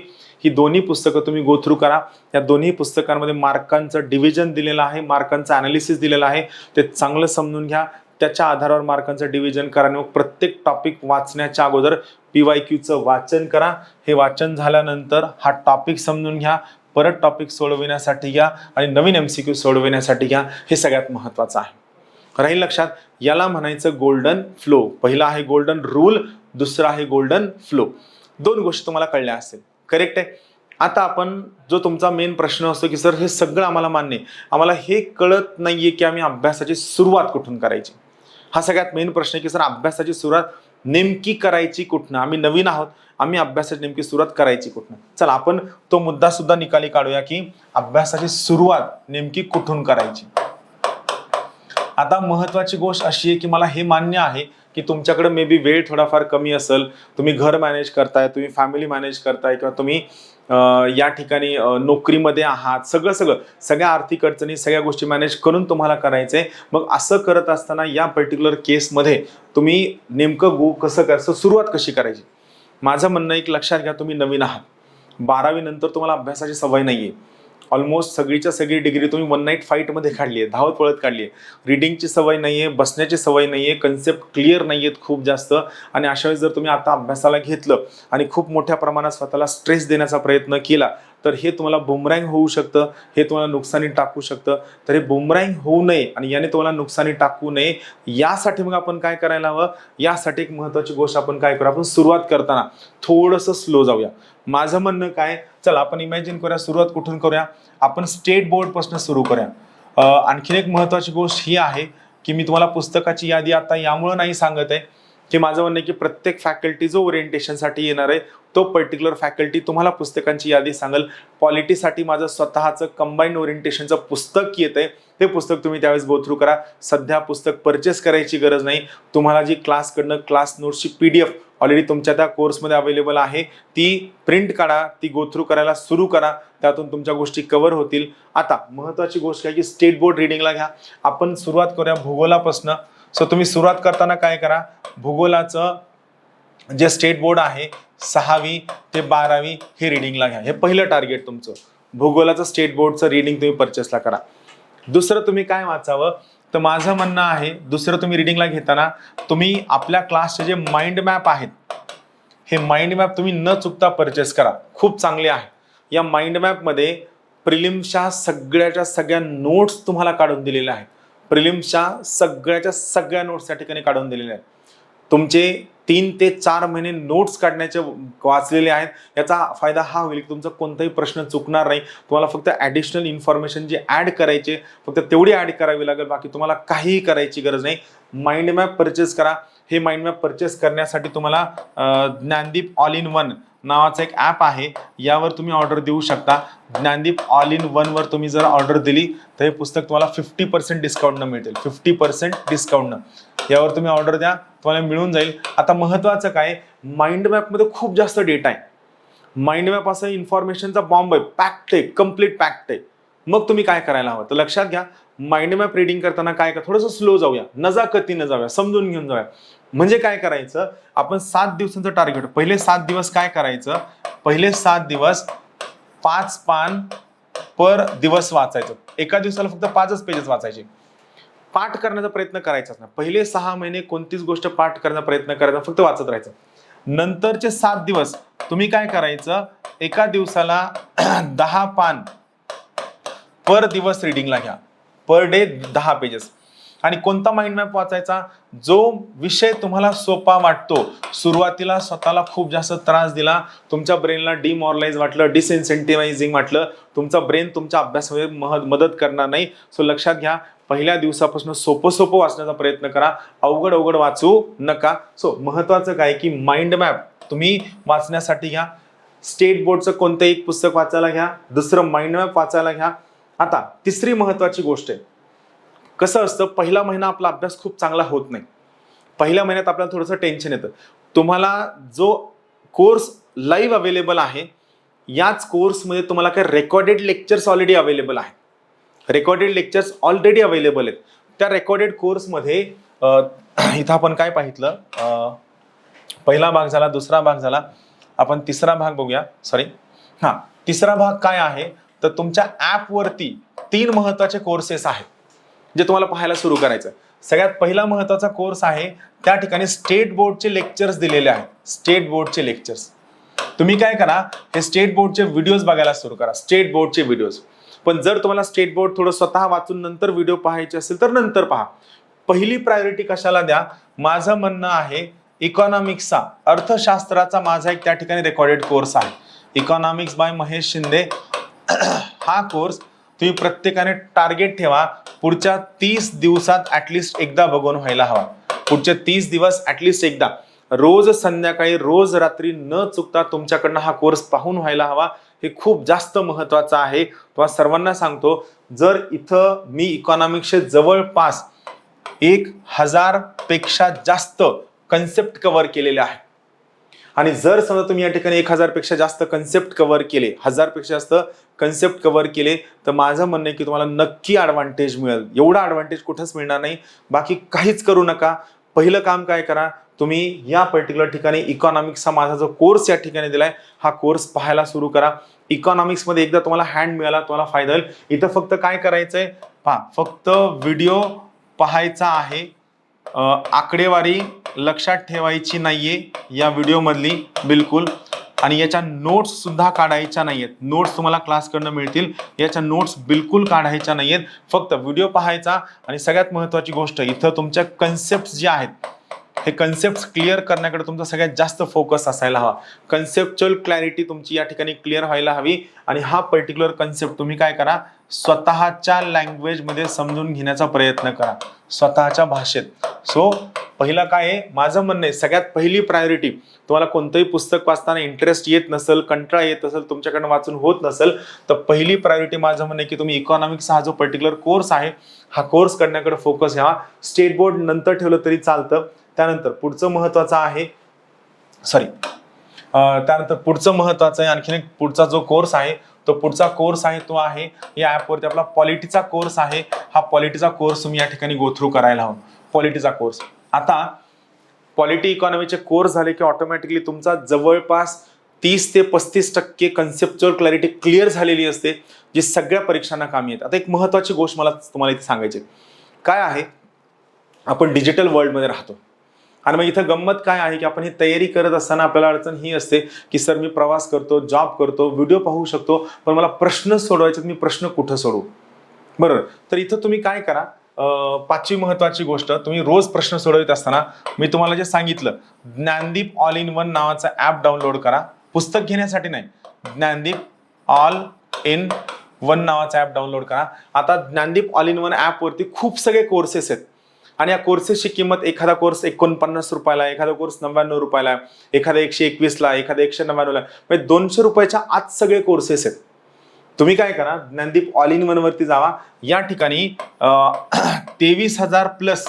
ही दोन्ही पुस्तकं तुम्ही गो थ्रू करा. या दोन्ही पुस्तकांमध्ये मार्कांचं डिव्हिजन दिलेलं आहे, मार्कांचं अनालिसिस दिलेलं आहे, ते चांगलं समजून घ्या. त्याच्या आधारावर मार्कांचं डिव्हिजन करा आणि मग प्रत्येक टॉपिक वाचण्याच्या अगोदर PYQचं वाचन करा. हे वाचन झाल्यानंतर हा टॉपिक समजून घ्या, परत टॉपिक सोडविण्यासाठी घ्या आणि नवीन MCQ सोडविण्यासाठी घ्या. हे सगळ्यात महत्त्वाचं आहे, राहील लक्षात. याला म्हणायचं गोल्डन फ्लो. पहिला आहे गोल्डन रूल, दुसरा आहे गोल्डन फ्लो. 2 गोष्टी तुम्हाला कळल्या असतील, करेक्ट आहे. आता आपण जो तुमचा मेन प्रश्न असतो की सर हे सगळं आम्हाला मान्य आहे, आम्हाला हे कळत नाहीये की आम्ही अभ्यासाची सुरुवात कुठून करायची. हा सगळ्यात मेन प्रश्न आहे की सर अभ्यासाची सुरुवात नेमकी करायची कुठनं. आम्ही नवीन आहोत, आम्ही अभ्यासाची नेमकी सुरुवात करायची कुठनं. चला आपण तो मुद्दा सुद्धा निकाली काढूया की अभ्यासाची सुरुवात नेमकी कुठून करायची. आता महत्वाची गोष्ट अशी आहे की मला हे मान्य आहे की तुमच्याकडे मे बी वेळ थोडाफार कमी असेल, तुम्ही घर मॅनेज करताय, तुम्ही फॅमिली मॅनेज करताय किंवा तुम्ही या ठिकाणी नोकरीमध्ये आहात, सगळ्या आर्थिक अडचणी, सगळ्या गोष्टी मॅनेज करून तुम्हाला करायचंय. मग असं करत असताना या पर्टिक्युलर केसमध्ये तुम्ही नेमकं कसं सुरुवात कशी करायची. माझं म्हणणं एक लक्षात घ्या, तुम्ही नवीन आहात, 12वी नंतर तुम्हाला अभ्यासाची सवय नाहीये. ऑलमोस्ट सगळीच्या सगळी डिग्री तुम्ही 1 नाईट फाईटमध्ये काढली आहे, धावत पळत काढली आहे. रिडिंगची सवय नाहीये, बसण्याची सवय नाहीये, कन्सेप्ट क्लिअर नाहीयेत खूप जास्त. आणि अशा वेळेस जर तुम्ही आता अभ्यासाला घेतलं आणि खूप मोठ्या प्रमाणात स्वतःला स्ट्रेस देण्याचा प्रयत्न केला तर हे तुम्हाला बुमरँग होऊ शकतं, हे तुम्हाला नुकसानी टाकू शकतं. तर हे बुमरँग होऊ नये आणि याने तुम्हाला नुकसानी टाकू नये यासाठी मग आपण काय करायला हवं, यासाठी एक महत्त्वाची गोष्ट आपण काय करू, आपण सुरुवात करताना थोडंसं स्लो जाऊया. माझं म्हणणं काय, चला आपण इमॅजिन करूया, सुरुवात कुठून करूया, आपण स्टेट बोर्डपासून सुरू करूया. आणखीन एक महत्त्वाची गोष्ट ही आहे की मी तुम्हाला पुस्तकाची यादी आता यामुळं नाही सांगत आहे की माझं म्हणणं आहे की प्रत्येक फॅकल्टी जो ओरिएंटेशनसाठी येणार आहे तो पर्टिक्युलर फॅकल्टी तुम्हाला पुस्तकांची यादी सांगेल. पॉलिटीसाठी माझं स्वतःचं कंबाईंड ओरिएंटेशनचं पुस्तक येतंय, ते पुस्तक तुम्ही त्यावेळेस गो थ्रू करा. सध्या पुस्तक परचेस करायची गरज नाही. तुम्हाला जी क्लासकडनं क्लास नोट्सची PDF ऑलरेडी तुमच्या त्या कोर्समध्ये अवेलेबल आहे, ती प्रिंट काढा, ती गो थ्रू करायला सुरू करा. त्यातून तुमच्या गोष्टी कव्हर होतील. आता महत्त्वाची गोष्ट काय की स्टेट बोर्ड रिडिंगला घ्या. आपण सुरुवात करूया भूगोलापासून. सो तुम्ही सुरुवात करताना काय करा, भूगोलाचं जे स्टेट बोर्ड आहे 6वी ते 12वी हे रिडिंगला घ्या. हे पहिलं टार्गेट तुमचं, भूगोलाचं स्टेट बोर्डचं रिडिंग तुम्ही परचेसला करा. दुसरं तुम्ही काय वाचावं, तर माझं म्हणणं आहे दुसरं तुम्ही रिडिंगला घेताना तुम्ही आपल्या क्लासचे जे माइंड मॅप आहेत, हे माइंड मॅप तुम्ही न चुकता परचेस करा. खूप चांगले आहे. या माइंड मॅपमध्ये प्रिलिम्सच्या सगळ्याच्या सगळ्या नोट्स तुम्हाला काढून दिलेल्या आहेत. प्रिलिम्सच्या सगळ्याच्या सगळ्या नोट्स त्या ठिकाणी काढून दिलेल्या आहेत. तुमचे 3 ते 4 महिने नोट्स काढण्याचे वाचलेले आहेत. याचा फायदा हा होईल की तुमचा कोणताही प्रश्न चुकणार नाही. तुम्हाला फक्त ॲडिशनल इन्फॉर्मेशन जे ॲड करायचे फक्त तेवढी ॲड करावी लागेल, बाकी तुम्हाला काहीही करायची गरज नाही. माइंड मॅप परचेस करा. हे माइंड मॅप परचेस करण्यासाठी तुम्हाला ज्ञानदीप ऑल इन वन नावाचं एक ॲप आहे, यावर तुम्ही ऑर्डर देऊ शकता. ज्ञानदीप ऑल इन वनवर तुम्ही जर ऑर्डर दिली तर हे पुस्तक तुम्हाला 50% डिस्काउंटनं मिळेल. 50% डिस्काउंटनं यावर तुम्ही ऑर्डर द्या, तुम्हाला मिळून जाईल. आता महत्त्वाचं काय, माइंड मॅपमध्ये खूप जास्त डेटा आहे. माइंड मॅप असं इन्फॉर्मेशनचा बॉम्ब आहे, पॅक्ट आहे, कम्प्लीट पॅक्ट आहे. मग तुम्ही काय करायला हवं, तर लक्षात घ्या, माइंड मॅप रीडिंग करताना काय करा, थोडंसं स्लो जाऊया, नजाकतीनं जाऊया, समजून घेऊन जाऊया. म्हणजे काय करायचं, आपण 7 दिवसांचं टार्गेट, पहिले 7 दिवस काय करायचं, पहिले 7 दिवस 5 पान पर दिवस वाचायचं. एका दिवसाला फक्त 5च पेजेस वाचायचे. पाठ करण्याचा प्रयत्न करायचाच नाही. पहिले 6 महिने कोणतीच गोष्ट पाठ करण्याचा प्रयत्न करायचा, फक्त वाचत राहायचं. नंतरचे 7 दिवस तुम्ही काय करायचं, एका दिवसाला 10 पान पर दिवस रिडिंगला घ्या. Per day 10 pages. आणि कोणता माइंड मॅप वाचायचा, जो विषय तुम्हाला सोपा वाटतो. सुरुवातीला स्वतःला खूप जास्त त्रास दिला, तुमच्या ब्रेनला डिमॉरलाइज वाटलं, डिसइन्सेंटिव्हायझिंग वाटलं, तुमचा ब्रेन तुमच्या अभ्यासामध्ये मदत करणार नाही. सो लक्षात घ्या, पहिल्या दिवसापासून सोपं वाचण्याचा प्रयत्न करा, अवघड वाचू नका. सो महत्वाचं काय की माइंड मॅप तुम्ही वाचण्यासाठी घ्या. स्टेट बोर्डचं कोणतं एक पुस्तक वाचायला घ्या, दुसरं माइंड मॅप वाचायला घ्या. आता तिसरी महत्वाची गोष्ट आहे, कसं असतं, पहिला महिना आपला अभ्यास खूप चांगला होत नाही. पहिल्या महिन्यात आपल्याला थोडंसं टेन्शन येतं. तुम्हाला जो कोर्स लाईव्ह अवेलेबल आहे, याच कोर्समध्ये तुम्हाला काही रेकॉर्डेड लेक्चर्स ऑलरेडी अवेलेबल आहेत. रेकॉर्डेड लेक्चर्स ऑलरेडी अवेलेबल आहेत. त्या रेकॉर्डेड कोर्समध्ये इथं आपण काय पाहितलं, पहिला भाग झाला, दुसरा भाग झाला, आपण तिसरा भाग बघूया. तिसरा भाग काय आहे, तर तुमच्या ॲपवरती 3 महत्वाचे कोर्सेस आहेत जे तुम्हाला पाहायला सुरू करायचं. सगळ्यात पहिला महत्वाचा कोर्स आहे, त्या ठिकाणी स्टेट बोर्डचे लेक्चर्स दिलेले आहेत. स्टेट बोर्डचे लेक्चर्स तुम्ही काय करा, हे स्टेट बोर्डचे व्हिडिओज बघायला सुरू करा. स्टेट बोर्डचे व्हिडिओज. पण जर तुम्हाला स्टेट बोर्ड थोडं स्वतः वाचून नंतर व्हिडिओ पाहायचे असेल तर नंतर पहा. पहिली प्रायोरिटी कशाला द्या, माझं म्हणणं आहे इकॉनॉमिक्सचा, अर्थशास्त्राचा माझा एक त्या ठिकाणी रेकॉर्डेड कोर्स आहे, इकॉनॉमिक्स बाय महेश शिंदे. हा कोर्स तुम्ही प्रत्येकाने टार्गेट ठेवा, पुढच्या 30 दिवसात ऍटलिस्ट एकदा बघून व्हायला हवा. पुढचे 30 दिवस ऍटलिस्ट एकदा, रोज संध्याकाळी, रोज रात्री न चुकता तुमच्याकडनं हा कोर्स पाहून व्हायला हवा. हे खूप जास्त महत्वाचं आहे. तुम्हाला सर्वांना सांगतो, जर इथं मी इकॉनॉमिक्सचे जवळपास 1000 पेक्षा जास्त कन्सेप्ट कव्हर केलेले आहे. आणि जर समजा तुम्ही या ठिकाणी 1000 पेक्षा जास्त कन्सेप्ट कव्हर केले, 1000 पेक्षा जास्त कन्सेप्ट कव्हर केले, तर माझं म्हणणं आहे की तुम्हाला नक्की ॲडव्हान्टेज मिळेल. एवढा ॲडव्हान्टेज कुठंच मिळणार नाही. बाकी काहीच करू नका. पहिलं काम काय करा, तुम्ही या पर्टिक्युलर ठिकाणी इकॉनॉमिक्सचा माझा जो कोर्स या ठिकाणी दिलाय, हा कोर्स पाहायला सुरू करा. इकॉनॉमिक्समध्ये एकदा तुम्हाला हँड मिळाला, तुम्हाला फायदा होईल. इथं फक्त काय करायचंय, फक्त व्हिडिओ पाहायचा आहे, आकडेवारी लक्षात ठेवायची नाहीये या व्हिडिओ मधली बिलकुल. आणि याच्या नोट्स सुद्धा काढायच्या नाहीयेत. नोट्स तुम्हाला क्लासकडनं मिळतील, याच्या नोट्स बिलकुल काढायच्या नाहीयेत. फक्त व्हिडिओ पाहायचा. आणि सगळ्यात महत्वाची गोष्ट, इथं तुमच्या कन्सेप्ट जे आहेत, हे कन्सेप्ट क्लिअर करण्याकडे तुमचा सगळ्यात जास्त फोकस असायला हवा. कन्सेप्च्युअल क्लॅरिटी तुमची या ठिकाणी क्लिअर व्हायला हवी. आणि हा पर्टिक्युलर कन्सेप्ट तुम्ही काय करा, स्वतःच्या लँग्वेजमध्ये समजून घेण्याचा प्रयत्न करा, स्वतःच्या भाषेत. सो पहिला काय आहे, माझं म्हणणं आहे सगळ्यात पहिली प्रायोरिटी, तुम्हाला कोणतंही पुस्तक वाचताना इंटरेस्ट येत नसेल, कंटाळा येत असेल, तुमच्याकडनं वाचून होत नसेल, तर पहिली प्रायोरिटी माझं म्हणणं आहे की तुम्ही इकॉनॉमिक्सचा हा जो पर्टिक्युलर कोर्स आहे हा कोर्स करण्याकडे फोकस घ्या. स्टेट बोर्ड नंतर ठेवलं तरी चालतं. त्यानंतर पुढचं महत्वाचं आहे त्यानंतर पुढचं महत्वाचं आहे आणखीन एक पुढचा जो कोर्स आहे तो पुढचा कोर्स आहे तो आहे या ॲपवरती आपला पॉलिटीचा कोर्स आहे. हा पॉलिटीचा कोर्स तुम्ही या ठिकाणी गो थ्रू करायला हवा. पॉलिटीचा कोर्स, आता पॉलिटी इकॉनॉमीचे कोर्स झाले की ऑटोमॅटिकली तुमचा जवळपास 30 ते 35% कन्सेप्च्युअल क्लॅरिटी क्लिअर झालेली असते, जी सगळ्या परीक्षांना कामी येते. आता एक महत्वाची गोष्ट मला तुम्हाला इथे सांगायची काय आहे, आपण डिजिटल वर्ल्डमध्ये राहतो आणि मग इथं गंमत काय आहे की आपण ही तयारी करत असताना आपल्याला अडचण ही असते की सर मी प्रवास करतो, जॉब करतो, व्हिडिओ पाहू शकतो, पण मला प्रश्न सोडवायचे, मी प्रश्न कुठं सोडवू. बरोबर, तर इथं तुम्ही काय करा, पाचवी महत्वाची गोष्ट, तुम्ही रोज प्रश्न सोडवत असताना मी तुम्हाला जे सांगितलं, ज्ञानदीप ऑल इन वन नावाचा ॲप डाउनलोड करा. पुस्तक घेण्यासाठी नाही, ज्ञानदीप ऑल इन वन नावाचा ॲप डाउनलोड करा. आता ज्ञानदीप ऑल इन वन ॲपवरती खूप सगळे कोर्सेस आहेत आणि या कोर्सेसची किंमत, एखादा कोर्स 49 रुपयाला, एखादा कोर्स 99 रुपयाला, एखादा 121ला, एखादा 199ला, म्हणजे 200 रुपयाच्या आत सगळे कोर्सेस आहेत. तुम्ही काय करा, ज्ञानदीप ऑल इन वन वरती जावा. या ठिकाणी 23,000 प्लस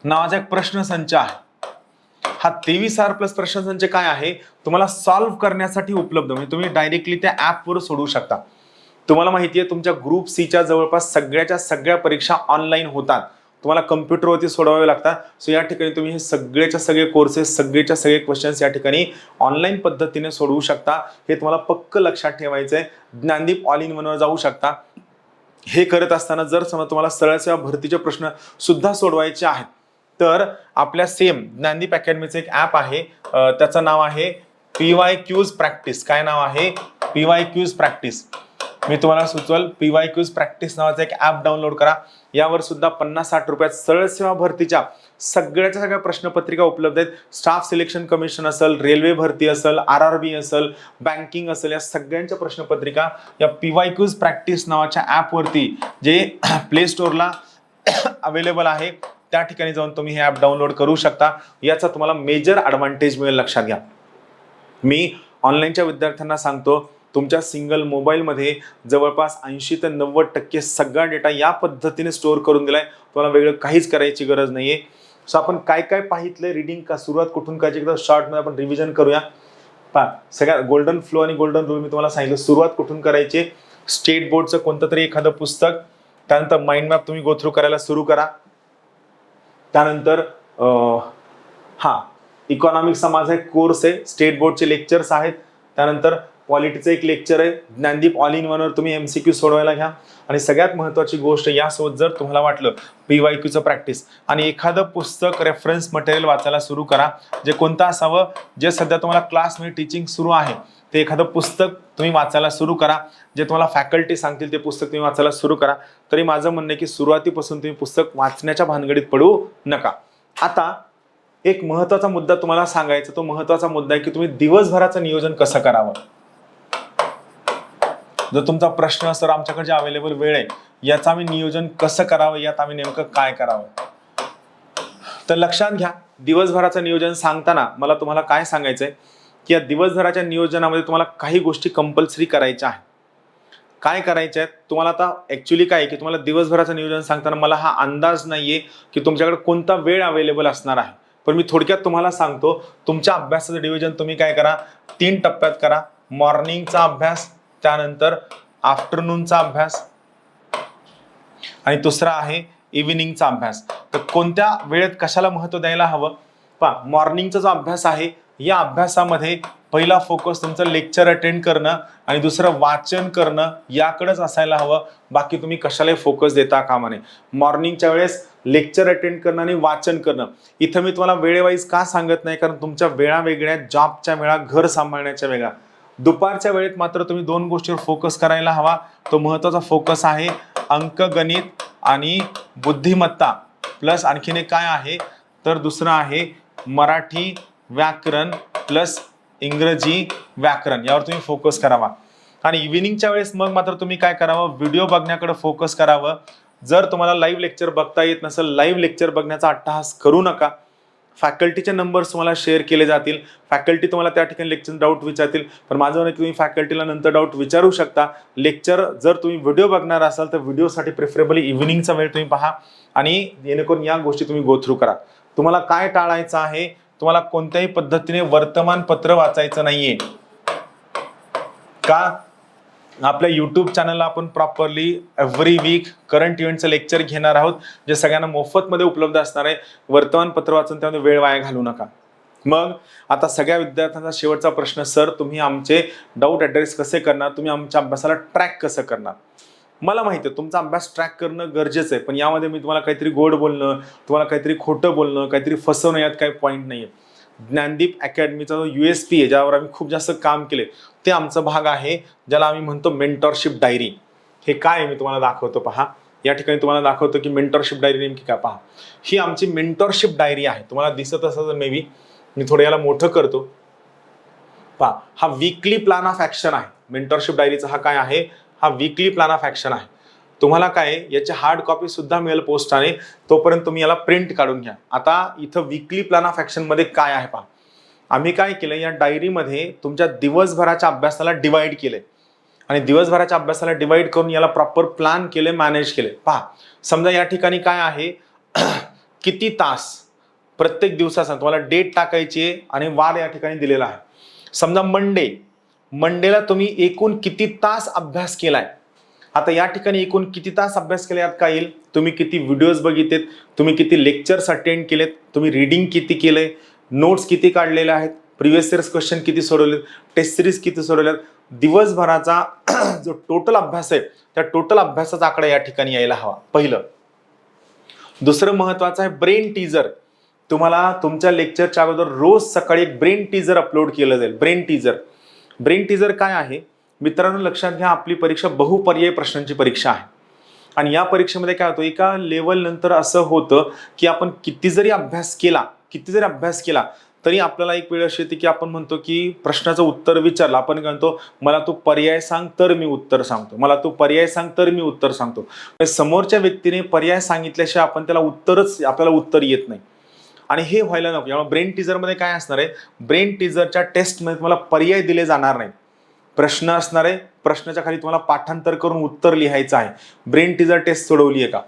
नावाचा एक प्रश्नसंच आहे. हा 23,000 प्लस प्रश्नसंच काय आहे, तुम्हाला सॉल्व्ह करण्यासाठी उपलब्ध, म्हणजे तुम्ही डायरेक्टली त्या ॲपवर सोडवू शकता. तुम्हाला माहिती आहे तुमच्या ग्रुप सीच्या जवळपास सगळ्याच्या सगळ्या परीक्षा ऑनलाईन होतात, तुम्हाला कम्प्युटरवरती सोडवावे लागतात. सो या ठिकाणी तुम्ही हे सगळेच्या सगळे कोर्सेस, सगळेच्या सगळे क्वेश्चन्स या ठिकाणी ऑनलाईन पद्धतीने सोडवू शकता. हे तुम्हाला पक्क लक्षात ठेवायचं आहे. ज्ञानदीप ऑल इन वनवर जाऊ शकता. हे करत असताना जर समजा तुम्हाला सरळ सेवा भरतीचे प्रश्न सुद्धा सोडवायचे आहेत तर आपल्या सेम ज्ञानदीप अकॅडमीचं एक ॲप आहे, त्याचं नाव आहे PYQs प्रॅक्टिस. काय नाव आहे, PYQs प्रॅक्टिस. मी तुम्हाला सुचवल PYQs प्रॅक्टिस नावाचा एक ॲप डाउनलोड करा. यावर सुद्धा 50-60 रुपयात सरळ सेवा भरतीच्या सगळ्याच्या सगळ्या प्रश्नपत्रिका उपलब्ध आहेत. स्टाफ सिलेक्शन कमिशन असेल, रेल्वे भरती असेल, RRB असेल, बँकिंग असेल, या सगळ्यांच्या प्रश्नपत्रिका या PYQs प्रॅक्टिस नावाच्या ॲपवरती जे प्ले स्टोअरला अवेलेबल आहे त्या ठिकाणी जाऊन तुम्ही हे ॲप डाउनलोड करू शकता. याचा तुम्हाला मेजर ॲडव्हान्टेज मिळेल, लक्षात घ्या. मी ऑनलाईनच्या विद्यार्थ्यांना सांगतो, तुमच्या सिंगल मोबाईलमध्ये जवळपास 80 ते 90% सगळा डेटा या पद्धतीने स्टोअर करून दिलाय. तुम्हाला वेगळं काहीच करायची गरज नाहीये. सो आपण काय काय पाहितलंय, रीडिंग का सुरुवात कुठून करायची, एकदा शॉर्टमध्ये आपण रिव्हिजन करूया. सगळ्या गोल्डन फ्लो आणि गोल्डन रूल मी तुम्हाला सांगितलं. सुरुवात कुठून करायची, स्टेट बोर्डचं कोणतं तरी एखादं पुस्तक, त्यानंतर माइंड मॅप तुम्ही गो थ्रू करायला सुरू करा. त्यानंतर इकॉनॉमिक्सचा माझा एक कोर्स आहे, स्टेट बोर्डचे लेक्चर्स आहेत. त्यानंतर पॉलिटीचं एक लेक्चर आहे. ज्ञानदीप ऑल इन वनवर तुम्ही MCQ सोडवायला घ्या. आणि सगळ्यात महत्त्वाची गोष्ट, यासोबत जर तुम्हाला वाटलं PYQचं प्रॅक्टिस आणि एखादं पुस्तक रेफरन्स मटेरियल वाचायला सुरू करा. जे कोणतं असावं, जे सध्या तुम्हाला क्लासमध्ये टीचिंग सुरू आहे ते एखादं पुस्तक तुम्ही वाचायला सुरू करा. जे तुम्हाला फॅकल्टी सांगतील ते पुस्तक तुम्ही वाचायला सुरू करा. तरी माझं म्हणणं आहे की सुरुवातीपासून तुम्ही पुस्तक वाचण्याच्या भानगडीत पडू नका. आता एक महत्त्वाचा मुद्दा तुम्हाला सांगायचा, तो महत्त्वाचा मुद्दा आहे की तुम्ही दिवसभराचं नियोजन कसं करावं. जर तुमचा प्रश्न सर आमच्याकडे जे अवेलेबल वेळ आहे याचं आम्ही नियोजन कसं करावं, यात आम्ही नेमकं काय करावं, तर लक्षात घ्या. दिवसभराचं नियोजन सांगताना मला तुम्हाला काय सांगायचंय की या दिवसभराच्या नियोजनामध्ये तुम्हाला काही गोष्टी कंपल्सरी करायच्या आहेत. काय करायच्या आहेत तुम्हाला. आता ऍक्च्युली काय आहे की तुम्हाला दिवसभराचं नियोजन सांगताना मला हा अंदाज नाहीये की तुमच्याकडे कोणता वेळ अवेलेबल असणार आहे, पण मी थोडक्यात तुम्हाला सांगतो. तुमच्या अभ्यासाचं डिव्हिजन तुम्ही काय करा, 3 टप्प्यात करा. मॉर्निंगचा अभ्यास, त्यानंतर आफ्टरनूनचा अभ्यास आणि दुसरा आहे इव्हिनिंगचा अभ्यास. तर कोणत्या वेळेत कशाला महत्त्व द्यायला हवं. मॉर्निंगचा जो अभ्यास आहे या अभ्यासामध्ये पहिला फोकस तुमचं लेक्चर अटेंड करणं आणि दुसरं वाचन करणं याकडेच असायला हवं. बाकी तुम्ही कशालाही फोकस देता कामा नये. मॉर्निंगच्या वेळेस लेक्चर अटेंड करणं आणि वाचन करणं. इथं मी तुम्हाला वेळेवाईज का सांगत नाही, कारण तुमच्या वेळा वेगळ्या, जॉबच्या वेळा, घर सांभाळण्याच्या वेगळ्या. दुपारच्या वेळेत मात्र तुम्ही 2 गोष्टीवर फोकस करायला हवा. तो महत्त्वाचा फोकस आहे अंकगणित आणि बुद्धिमत्ता, प्लस आणखीन एक काय आहे तर दुसरं आहे मराठी व्याकरण प्लस इंग्रजी व्याकरण, यावर तुम्ही फोकस करावा. आणि इव्हिनिंगच्या वेळेस मग मात्र तुम्ही काय करावं, व्हिडिओ बघण्याकडे फोकस करावं. जर तुम्हाला लाईव्ह लेक्चर बघता येत नसेल, लाईव्ह लेक्चर बघण्याचा अट्टहास करू नका. फॅकल्टीचे नंबर्स तुम्हाला शेअर केले जातील. फॅकल्टी तुम्हाला त्या ठिकाणी लेक्चर डाऊट विचारतील. पण माझं म्हणणं तुम्ही फॅकल्टीला नंतर डाऊट विचारू शकता. लेक्चर जर तुम्ही व्हिडिओ बघणार असाल तर व्हिडिओसाठी प्रिफरेबली इव्हिनिंगचा वेळ तुम्ही पहा आणि जेणेकरून या गोष्टी तुम्ही गो थ्रू करा. तुम्हाला काय टाळायचं आहे, तुम्हाला कोणत्याही पद्धतीने वर्तमानपत्र वाचायचं नाहीये. का? आपल्या यूट्यूब चॅनलला आपण प्रॉपरली एव्हरी वीक करंट इव्हेंटचं लेक्चर घेणार आहोत, जे सगळ्यांना मोफतमध्ये उपलब्ध असणार आहे. वर्तमानपत्र वाचून त्यामध्ये वेळ वाया घालू नका. मग आता सगळ्या विद्यार्थ्यांचा शेवटचा प्रश्न, सर तुम्ही आमचे डाऊट ॲड्रेस कसे करणार, तुम्ही आमच्या अभ्यासाला ट्रॅक कसं करणार? मला माहिती आहे तुमचा अभ्यास ट्रॅक करणं गरजेचं आहे, पण यामध्ये मी तुम्हाला काहीतरी गोड बोलणं, तुम्हाला काहीतरी खोटं बोलणं, काहीतरी फसवणं यात काही पॉईंट नाही आहे. ज्ञानदीप अकॅडमीचा जो USP आहे, ज्यावर आम्ही खूप जास्त काम केले, ते आमचा भाग आहे ज्याला आम्ही म्हणतो मेंटरशिप डायरी. हे काय आहे मी तुम्हाला दाखवतो पहा. या ठिकाणी तुम्हाला दाखवतो की मेंटरशिप डायरी नेमकी काय पहा. ही आमची मेंटरशिप डायरी आहे. तुम्हाला दिसत असेल तर मे बी मी थोडं याला मोठं करतो पहा. हा वीकली प्लॅन ऑफ ॲक्शन आहे. मेंटरशिप डायरीचा हा काय आहे, हा वीकली प्लॅन ऑफ ॲक्शन आहे. तुम्हाला काय याची हार्ड कॉपी सुद्धा मिळेल पोस्टाने, तोपर्यंत तुम्ही याला प्रिंट काढून घ्या. आता इथं वीकली प्लॅन ऑफ ॲक्शन मध्ये काय आहे पहा. आम्ही काय केलं, या डायरीमध्ये तुमच्या दिवसभराच्या अभ्यासाला डिवाइड केले आणि दिवसभराच्या अभ्यासाला डिवाइड करून याला प्रॉपर प्लॅन केले, मॅनेज केले. पहा समजा या ठिकाणी काय आहे किती तास प्रत्येक दिवसाचा तुम्हाला डेट टाकायची आहे आणि वार या ठिकाणी दिलेला आहे. समजा मंडेला तुम्ही एकूण किती तास अभ्यास केलाय. आता या ठिकाणी एकूण किती तास अभ्यास केले यात काय येईल, तुम्ही किती व्हिडिओज बघितलेत, तुम्ही किती लेक्चर्स अटेंड केलेत, तुम्ही रीडिंग किती केलंय, नोट्स किती काढलेल्या आहेत, प्रिव्हियस इयर्स क्वेश्चन किती सोडवलेत, टेस्ट सिरीज किती सोडवल्यात, दिवसभराचा जो टोटल अभ्यास आहे त्या टोटल अभ्यासाचा आकडा या ठिकाणी यायला हवा. पहिलं. दुसरं महत्वाचं आहे ब्रेन टीजर. तुम्हाला तुमच्या लेक्चरच्या अगोदर रोज सकाळी एक ब्रेन टीजर अपलोड केलं जाईल. ब्रेन टीजर काय आहे मित्रांनो, लक्षात घ्या, आपली परीक्षा बहुपर्यायी प्रश्नांची परीक्षा आहे आणि या परीक्षेमध्ये काय होतं, एका लेवल नंतर असं होतं की आपण किती जरी अभ्यास केला तरी आपल्याला एक वेळ अशी येते की आपण म्हणतो की प्रश्नाचं उत्तर विचारलं, आपण काय म्हणतो, मला तू पर्याय सांग तर मी उत्तर सांगतो, मला तू पर्याय सांग तर मी उत्तर सांगतो. समोरच्या व्यक्तीने पर्याय सांगितल्याशिवाय आपण त्याला आपल्याला उत्तर येत नाही आणि हे व्हायला नको. यामुळे ब्रेन टीजरमध्ये काय असणार आहे, ब्रेन टीजरच्या टेस्टमध्ये तुम्हाला पर्याय दिले जाणार नाही. प्रश्न असणार आहे, प्रश्नाच्या खाली तुम्हाला पाठांतर करून उत्तर लिहायचं आहे. ब्रेन टीजर टेस्ट सोडवली आहे का,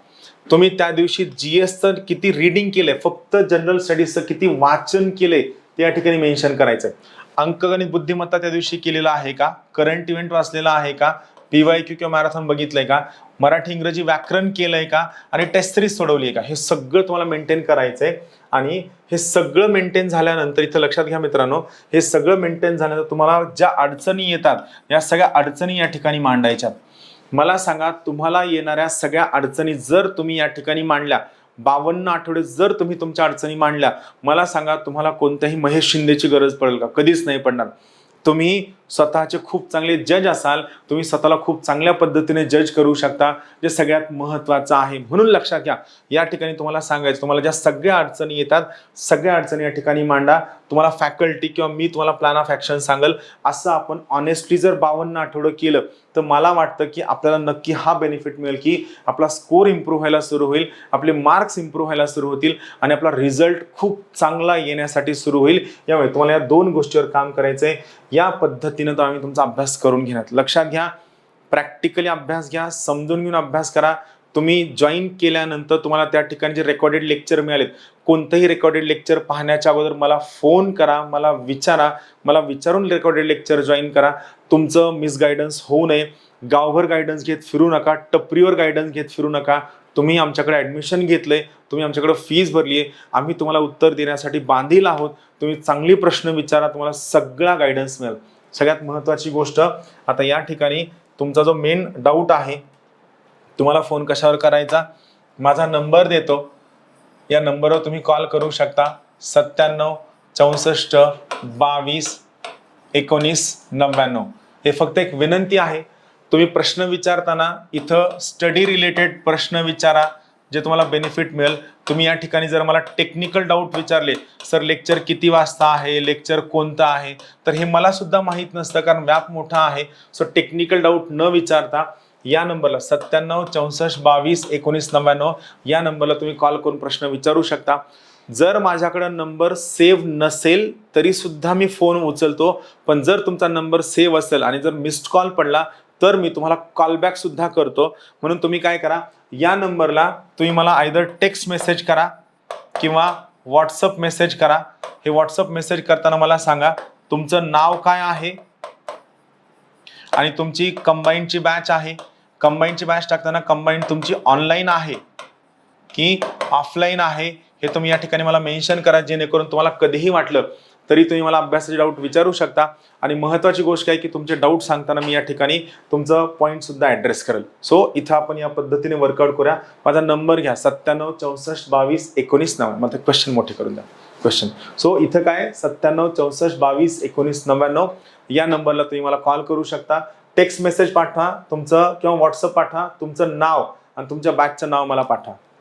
तुम्ही त्या दिवशी GSचं किती रीडिंग केलंय, फक्त जनरल स्टडीजचं किती वाचन केलंय ते या ठिकाणी मेन्शन करायचंय. अंकगणित बुद्धिमत्ता त्या दिवशी केलेला आहे का, करंट इव्हेंट वाचलेला आहे का, PYQ किंवा मॅरेथॉन बघितलंय का, मराठी इंग्रजी व्याकरण केलंय का आणि टेस्ट सिरीज सोडवली आहे का, हे सगळं तुम्हाला मेंटेन करायचंय. आणि हे सगळं मेंटेन झाल्यानंतर इथं लक्षात घ्या मित्रांनो, हे सगळं मेंटेन झाल्यानंतर तुम्हाला ज्या अडचणी येतात या सगळ्या अडचणी या ठिकाणी मांडायच्या. मला सांगा, तुम्हाला येणाऱ्या सगळ्या अडचणी जर तुम्ही या ठिकाणी मांडल्या, 52 आठवडे जर तुम्ही तुमच्या अडचणी मांडल्या, मला सांगा तुम्हाला कोणत्याही महेश शिंदेची गरज पडेल का? कधीच नाही पडणार. तुम्ही स्वतःचे खूप चांगले जज असाल, तुम्ही स्वतःला खूप चांगल्या पद्धतीने जज करू शकता, जे सगळ्यात महत्त्वाचं आहे. म्हणून लक्षात घ्या, या ठिकाणी तुम्हाला सांगायचं, तुम्हाला ज्या सगळ्या अडचणी येतात सगळ्या अडचणी या ठिकाणी मांडा. तुम्हाला फॅकल्टी किंवा मी तुम्हाला प्लॅन ऑफ ॲक्शन सांगेल, असं आपण ऑनेस्टली जर 52 आठवडं केलं तर मला वाटतं की आपल्याला नक्की हा बेनिफिट मिळेल की आपला स्कोर इम्प्रूव्ह व्हायला सुरू होईल, आपले मार्क्स इम्प्रूव्ह व्हायला सुरू होतील आणि आपला रिझल्ट खूप चांगला येण्यासाठी सुरू होईल. यामुळे तुम्हाला या 2 गोष्टीवर काम करायचं आहे. या पद्धतीनं तर आम्ही तुमचा अभ्यास करून घेणार. लक्षात घ्या, प्रॅक्टिकली अभ्यास घ्या, समजून घेऊन अभ्यास करा. तुम्ही जॉईन केल्यानंतर तुम्हाला त्या ठिकाणी जे रेकॉर्डेड लेक्चर मिळालेत, कोणतंही रेकॉर्डेड लेक्चर पाहण्याच्या अगोदर मला फोन करा, मला विचारून रेकॉर्डेड लेक्चर जॉईन करा. तुमचं मिसगायडन्स होऊ नये. गावभर गायडन्स घेत फिरू नका, टपरीवर गायडन्स घेत फिरू नका. तुम्ही आमच्याकडे ॲडमिशन घेतलंय, तुम्ही आमच्याकडे फीस भरली आहे, आम्ही तुम्हाला उत्तर देण्यासाठी बांधील आहोत. तुम्ही चांगली प्रश्न विचारा, तुम्हाला सगळा गायडन्स मिळेल. सगळ्यात महत्त्वाची गोष्ट, आता या ठिकाणी तुमचा जो मेन डाऊट आहे, तुम्हाला फोन कशावर करायचा, माझा नंबर देतो, या नंबरवर तुम्ही कॉल करू शकता. 97 64 22 19 99. हे फक्त एक विनंती आहे, तुम्ही प्रश्न विचारताना इथं स्टडी रिलेटेड प्रश्न विचारा, जे तुम्हाला बेनिफिट मिळेल. तुम्ही या ठिकाणी जर मला टेक्निकल डाऊट विचारले, सर लेक्चर किती वाजता आहे, लेक्चर कोणतं आहे, तर हे मला सुद्धा माहीत नसतं कारण व्याप मोठा आहे. सो टेक्निकल डाऊट न विचारता या नंबरला 97 64 22 19 99 या नंबरला तुम्ही कॉल करून प्रश्न विचारू शकता. जर माझ्याकडे नंबर सेव्ह नसेल तरी सुद्धा मी फोन उचलतो, पण जर तुमचा नंबर सेव्ह असेल आणि जर मिस्ड कॉल पडला तर मी तुम्हाला कॉलबॅक सुद्धा करतो. म्हणून तुम्ही काय करा, या नंबरला तुम्ही मला आयदर टेक्स्ट मेसेज करा किंवा व्हॉट्सअप मेसेज करा. हे व्हॉट्सअप मेसेज करताना मला सांगा तुमचं नाव काय आहे आणि तुमची कंबाईनची बॅच आहे. कंबाईनची बॅच टाकताना कंबाईन तुमची ऑनलाईन आहे की ऑफलाईन आहे हे तुम्ही या ठिकाणी मला मेन्शन करा, जेणेकरून तुम्हाला कधीही वाटलं तरी तुम्ही मला अभ्यासाचे डाऊट विचारू शकता. आणि महत्त्वाची गोष्ट आहे की तुमचे डाऊट सांगताना मी या ठिकाणी तुमचं पॉईंट सुद्धा ॲड्रेस करेल. सो इथं आपण या पद्धतीने वर्कआउट करूया. माझा नंबर घ्या 97 64 22 19 99. मग क्वेश्चन मोठे करून द्या क्वेश्चन. सो इथं काय 97 64 22 19 99 या नंबरला तुम्ही मला कॉल करू शकता. टेक्स्ट मेसेज पाठवा तुमचं किंवा व्हॉट्सअप पाठवा तुमचं नाव आणि तुमच्या बॅचचं नाव मला पाठवा.